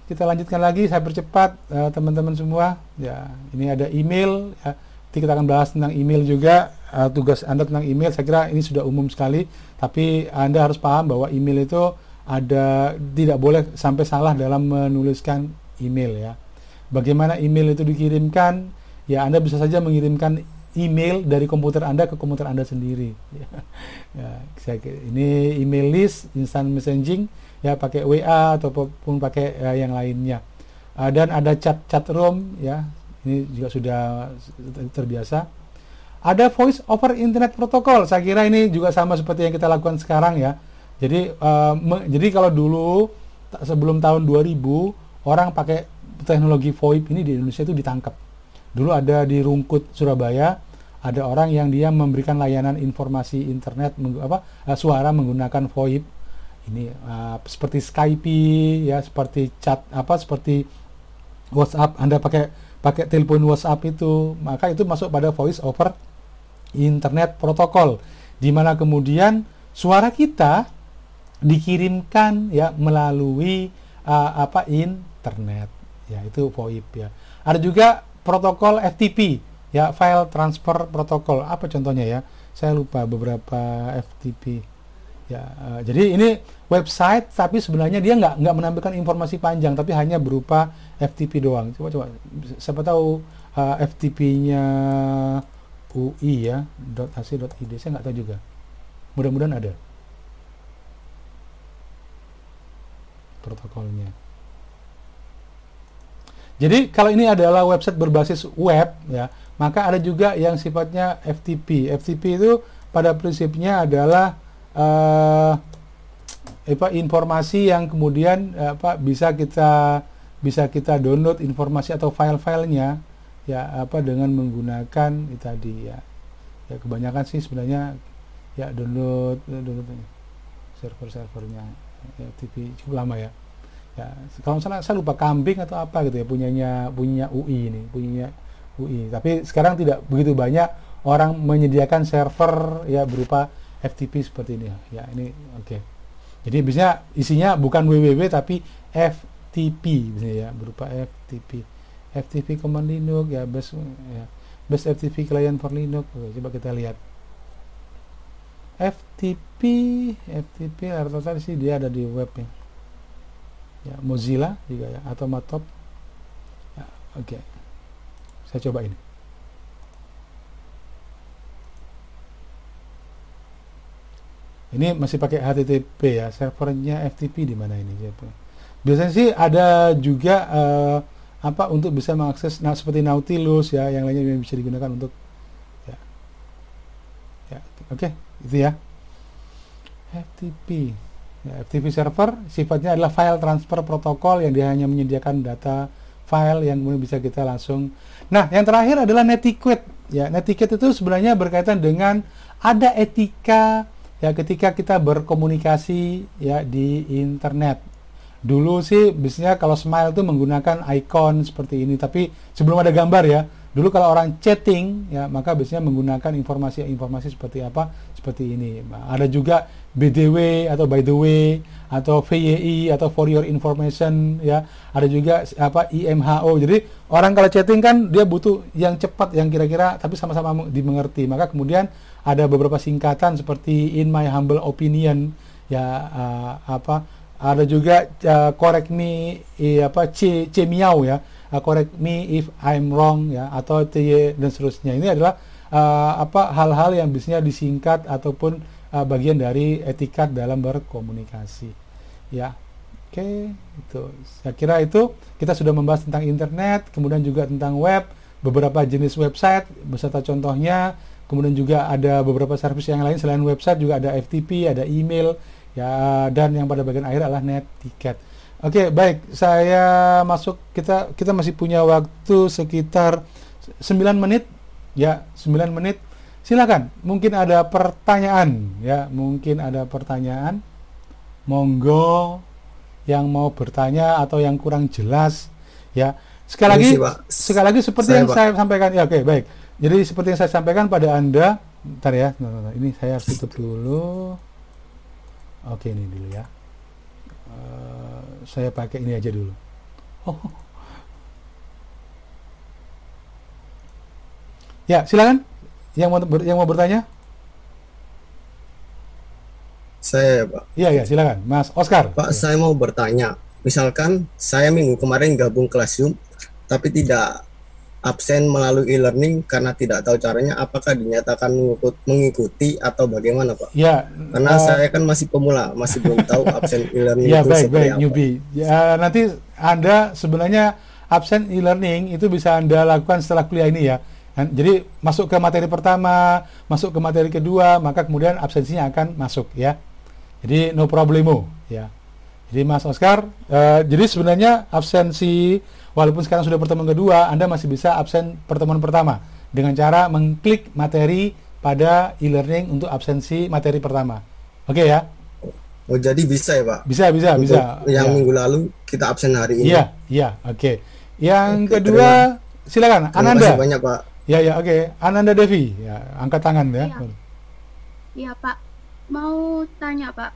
kita lanjutkan lagi. Saya percepat teman-teman semua. Ya, ini ada email. Ya. Nanti kita akan bahas tentang email juga. Tugas Anda tentang email, saya kira ini sudah umum sekali. Tapi Anda harus paham bahwa email itu tidak boleh sampai salah dalam menuliskan email ya. Bagaimana email itu dikirimkan? Ya, Anda bisa saja mengirimkan email dari komputer Anda ke komputer Anda sendiri. Ya, ini email list, instant messaging, ya pakai WA ataupun pakai yang lainnya. Dan ada chat room, ya, ini juga sudah terbiasa. Ada voice over internet protocol. Saya kira ini juga sama seperti yang kita lakukan sekarang ya. Jadi kalau dulu sebelum tahun 2000 orang pakai teknologi VoIP ini di Indonesia itu ditangkap. Dulu ada di Rungkut Surabaya, ada orang yang dia memberikan layanan informasi internet suara menggunakan VoIP. Ini seperti Skype ya, seperti chat seperti WhatsApp. Anda pakai telepon WhatsApp itu, maka itu masuk pada voice over internet protokol, di mana kemudian suara kita dikirimkan ya melalui internet. Ya, itu VoIP ya. Ada juga protokol FTP ya, file transfer protocol. Apa contohnya ya? Saya lupa beberapa FTP. Ya, jadi ini website tapi sebenarnya dia nggak menampilkan informasi panjang, tapi hanya berupa FTP doang. Coba siapa tahu FTP-nya UI ya, .ac.id, saya nggak tahu juga. Mudah-mudahan ada protokolnya. Jadi kalau ini adalah website berbasis web ya, maka ada juga yang sifatnya FTP. FTP itu pada prinsipnya adalah informasi yang kemudian bisa kita download informasi atau file-filenya ya dengan menggunakan tadi ya. Ya kebanyakan sih sebenarnya ya download server-servernya ya, FTP cukup lama ya. Ya, kalau salah saya lupa kambing atau apa gitu ya, punya UI ini, punya UI. Tapi sekarang tidak begitu banyak orang menyediakan server ya berupa FTP seperti ini ya. Ini oke. Jadi biasanya isinya bukan www tapi FTP biasanya ya, berupa FTP. FTP command Linux ya, best FTP client for Linux. Oke, coba kita lihat. FTP rata-rata sih dia ada di web ya, Mozilla juga ya, atau Matop ya, oke. Saya coba ini. Ini masih pakai HTTP ya, servernya FTP di mana ini? Biasanya sih ada juga untuk bisa mengakses seperti Nautilus ya, yang lainnya yang bisa digunakan untuk ya, oke, itu ya. FTP. Ya, FTP server sifatnya adalah file transfer protokol yang dia hanya menyediakan data file yang kemudian bisa kita langsung. Nah, yang terakhir adalah netiquette. Ya, netiquette itu sebenarnya berkaitan dengan ada etika ya ketika kita berkomunikasi ya di internet. Dulu sih biasanya kalau Smile itu menggunakan icon seperti ini, tapi sebelum ada gambar ya. Dulu kalau orang chatting ya maka biasanya menggunakan informasi seperti apa? Seperti ini. Ada juga BDW atau by the way atau VYI atau for your information ya. Ada juga IMHO. Jadi orang kalau chatting kan dia butuh yang cepat, yang kira-kira tapi sama-sama dimengerti. Maka kemudian ada beberapa singkatan seperti in my humble opinion ya, ada juga correct me C miau ya, correct me if I'm wrong ya, atau TY dan seterusnya. Ini adalah hal-hal yang biasanya disingkat ataupun bagian dari etikat dalam berkomunikasi ya. Oke, itu saya kira itu kita sudah membahas tentang internet, kemudian juga tentang web, beberapa jenis website beserta contohnya, kemudian juga ada beberapa service yang lain selain website, juga ada FTP, ada email ya, dan yang pada bagian akhir adalah netiquette. Oke, baik, saya masuk, kita masih punya waktu sekitar 9 menit ya, 9 menit. Silakan, mungkin ada pertanyaan ya, monggo yang mau bertanya atau yang kurang jelas ya. Sekali lagi seperti yang saya sampaikan ya. Oke, baik. Jadi seperti yang saya sampaikan pada Anda, bentar ya. Ini saya tutup dulu. Oke, ini dulu ya. Saya pakai ini aja dulu. Ya, silakan. Yang mau bertanya? Saya, Pak. Iya, silakan. Mas Oscar. Pak, saya mau bertanya. Misalkan saya minggu kemarin gabung Classroom, tapi tidak absen melalui e-learning karena tidak tahu caranya, apakah dinyatakan mengikuti atau bagaimana, Pak? Ya, karena saya kan masih pemula, masih belum tahu absen e-learning ya, itu seperti apa. newbie. Ya, nanti Anda sebenarnya absen e-learning itu bisa Anda lakukan setelah kuliah ini ya. Jadi masuk ke materi pertama, masuk ke materi kedua, maka kemudian absensinya akan masuk ya. Jadi no problemo ya. Jadi Mas Oscar, jadi sebenarnya absensi walaupun sekarang sudah pertemuan kedua, Anda masih bisa absen pertemuan pertama dengan cara mengklik materi pada e-learning untuk absensi materi pertama. Oke ya? Oh, jadi bisa ya, Pak? Bisa. Yang minggu lalu kita absen hari ini. Iya, oke. Yang kedua, silakan Ananda. Terima kasih banyak, Pak. Ya, oke. Ananda Devi, ya, angkat tangan ya. Iya, Pak. Mau tanya, Pak,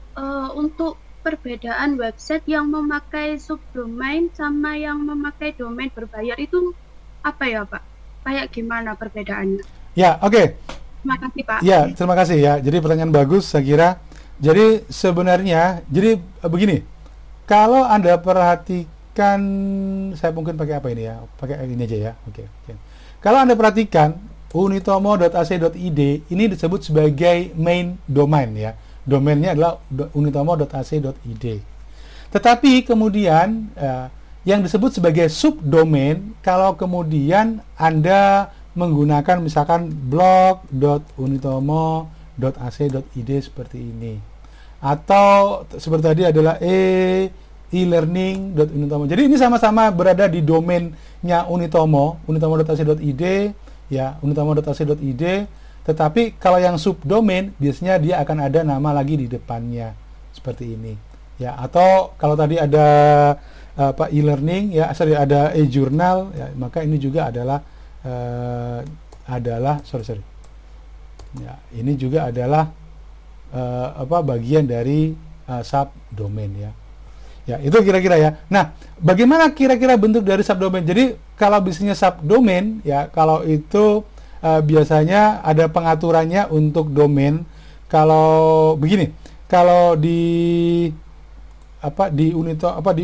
untuk perbedaan website yang memakai subdomain sama yang memakai domain berbayar itu apa ya, Pak? Kayak gimana perbedaannya? Ya, oke. Terima kasih, Pak. Ya, terima kasih ya. Jadi pertanyaan bagus saya kira. Jadi sebenarnya, begini. Kalau Anda perhatikan, saya mungkin pakai apa ini ya? Pakai ini aja ya. Oke. Kalau Anda perhatikan unitomo.ac.id ini disebut sebagai main domain ya. Domainnya adalah unitomo.ac.id. Tetapi kemudian yang disebut sebagai subdomain kalau kemudian Anda menggunakan misalkan blog.unitomo.ac.id seperti ini. Atau seperti tadi adalah e-learning.unitomo. Jadi ini sama-sama berada di domainnya Unitomo, unitomo.ac.id ya, unitomo.ac.id. Tetapi kalau yang subdomain biasanya dia akan ada nama lagi di depannya seperti ini ya. Atau kalau tadi ada e-learning ya, ada e-journal ya, maka ini juga adalah ya, ini juga adalah bagian dari subdomain ya. Ya, itu kira-kira ya. Nah, bagaimana kira-kira bentuk dari subdomain? Jadi, kalau bisnisnya subdomain ya, kalau itu biasanya ada pengaturannya untuk domain. Kalau begini, kalau di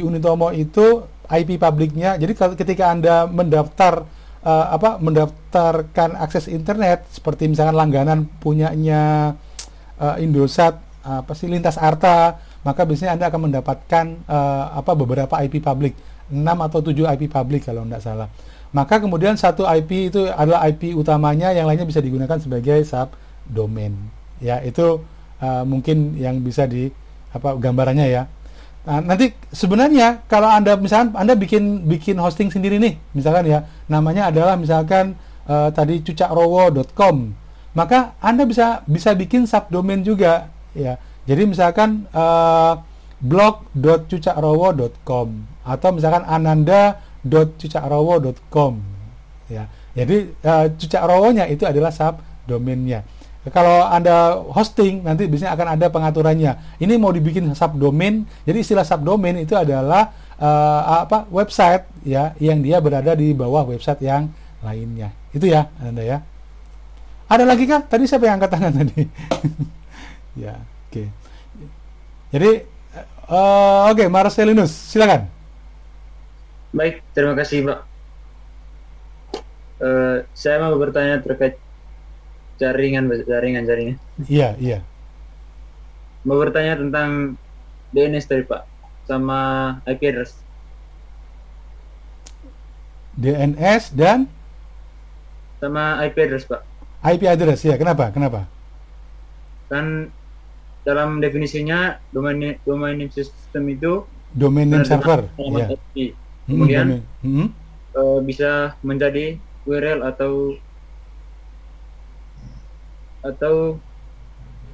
Unitomo itu IP publiknya. Jadi ketika Anda mendaftarkan akses internet seperti misalkan langganan punyanya Indosat, Lintas Arta, maka biasanya Anda akan mendapatkan beberapa IP publik, 6 atau 7 IP publik kalau tidak salah. Maka kemudian satu IP itu adalah IP utamanya, yang lainnya bisa digunakan sebagai subdomain. Ya, itu mungkin yang bisa gambarannya ya. Nah, nanti sebenarnya kalau Anda misalkan Anda bikin hosting sendiri nih, misalkan ya, namanya adalah misalkan tadi cucakrowo.com, maka Anda bisa bikin subdomain juga ya. Jadi misalkan blog.cucakrowo.com atau misalkan ananda.cucakrowo.com ya. Jadi Cucakrowonya itu adalah subdomainnya. Kalau Anda hosting, nanti biasanya akan ada pengaturannya. Ini mau dibikin subdomain. Jadi istilah subdomain itu adalah website ya, yang dia berada di bawah website yang lainnya. Itu ya, Anda ya. Ada lagi kah? Tadi siapa yang angkat tangan tadi? Ya, oke. Jadi oke, Marcelinus, silakan. Baik, terima kasih, Pak. Saya mau bertanya terkait jaringan. Iya. Mau bertanya tentang DNS tadi, Pak, sama IP address. DNS dan sama IP address, Pak. IP address ya. Kenapa? Kan dalam definisinya domain name system itu domain name server. Ya. IP. Kemudian bisa menjadi URL atau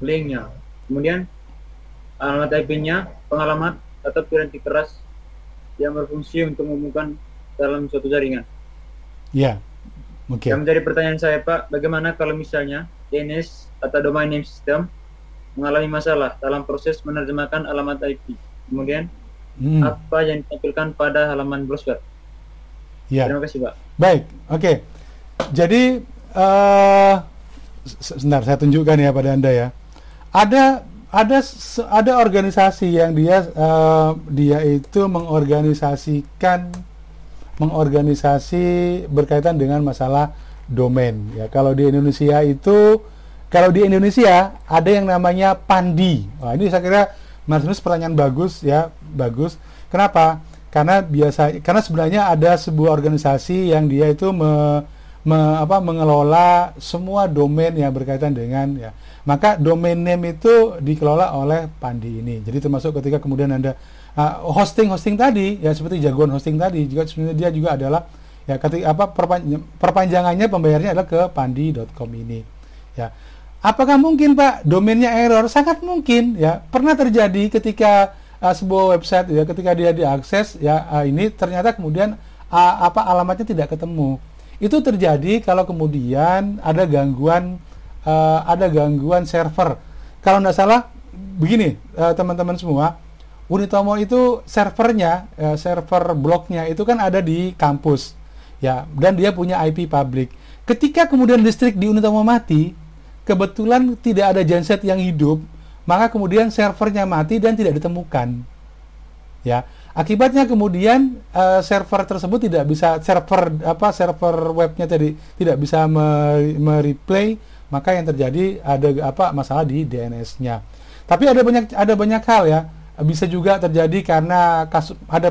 linknya. Kemudian alamat IP-nya pengalamat atau piranti keras yang berfungsi untuk menghubungkan dalam suatu jaringan. Ya, oke. Yang menjadi pertanyaan saya, Pak, bagaimana kalau misalnya DNS atau domain name system mengalami masalah dalam proses menerjemahkan alamat IP? Kemudian apa yang ditampilkan pada halaman browser? Ya. Terima kasih, Pak. Baik, oke. Jadi sebentar, saya tunjukkan ya pada Anda ya. Ada organisasi yang dia itu mengorganisasi berkaitan dengan masalah domain ya. Kalau di Indonesia ada yang namanya Pandi. Wah, ini saya kira Mas pertanyaan bagus ya, bagus. Kenapa? Karena sebenarnya ada sebuah organisasi yang dia itu mengelola semua domain yang berkaitan dengan ya. Maka domain name itu dikelola oleh Pandi ini. Jadi termasuk ketika kemudian Anda hosting tadi ya, seperti jagoan hosting tadi juga sebenarnya dia juga adalah ya, ketika perpanjangannya pembayarnya adalah ke pandi.com ini ya. Apakah mungkin, Pak, domainnya error? Sangat mungkin ya. Pernah terjadi ketika sebuah website ya, ketika dia diakses ya, ini ternyata kemudian alamatnya tidak ketemu. Itu terjadi kalau kemudian ada gangguan server. Kalau tidak salah begini, teman-teman semua, Unitomo itu servernya, server blognya itu kan ada di kampus ya, dan dia punya IP publik. Ketika kemudian listrik di Unitomo mati, kebetulan tidak ada genset yang hidup, maka kemudian servernya mati dan tidak ditemukan ya. Akibatnya kemudian server tersebut tidak bisa, server webnya tadi tidak bisa mereplay, maka yang terjadi ada masalah di DNS-nya. Tapi ada banyak hal ya. Bisa juga terjadi karena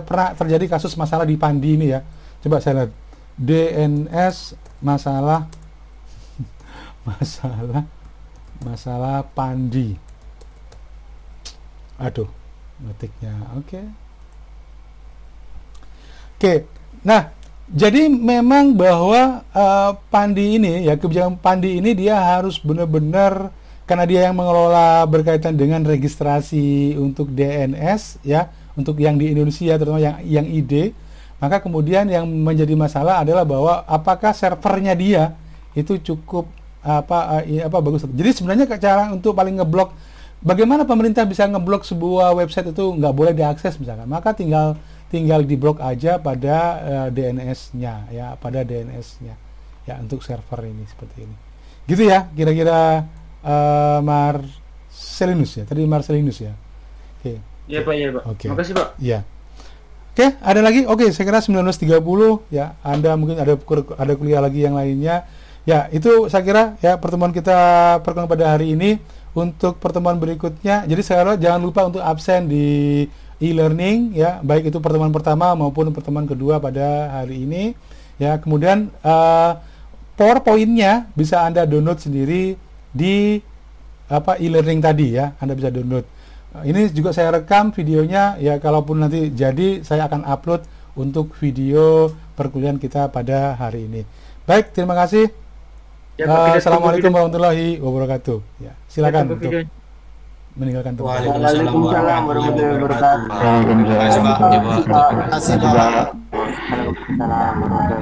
pernah terjadi kasus masalah di Pandi ini ya. Coba saya lihat DNS masalah Pandi. Aduh, ngetiknya oke. Nah, jadi memang bahwa Pandi ini ya, kebijakan Pandi ini dia harus benar-benar, karena dia yang mengelola berkaitan dengan registrasi untuk DNS ya, untuk yang di Indonesia terutama yang ID, maka kemudian yang menjadi masalah adalah bahwa apakah servernya dia itu cukup bagus. Jadi sebenarnya cara untuk paling ngeblok bagaimana pemerintah bisa ngeblok sebuah website itu nggak boleh diakses misalkan? Maka tinggal diblok aja pada DNS-nya ya, pada DNS-nya ya untuk server ini seperti ini. Gitu ya, kira-kira Marcelinus ya. Tadi Marcelinus ya. Oke. Iya Pak, iya Pak. Oke. Makasih Pak. Iya. Oke, ada lagi? Oke, saya kira 19.30 ya. Anda mungkin ada kuliah lagi yang lainnya. Ya, itu saya kira ya pertemuan kita pada hari ini. Untuk pertemuan berikutnya, jadi saya jangan lupa untuk absen di e-learning ya, baik itu pertemuan pertama maupun pertemuan kedua pada hari ini. Ya, kemudian PowerPoint-nya bisa Anda download sendiri di e-learning tadi ya. Anda bisa download. Ini juga saya rekam videonya ya, kalaupun nanti jadi saya akan upload untuk video perkuliahan kita pada hari ini. Baik, terima kasih. Ya, Assalamualaikum warahmatullahi wabarakatuh. Ya, silakan untuk meninggalkan tempat. Waalaikumsalam warahmatullahi wabarakatuh. Terima kasih Pak. Waalaikumsalam warahmatullahi wabarakatuh.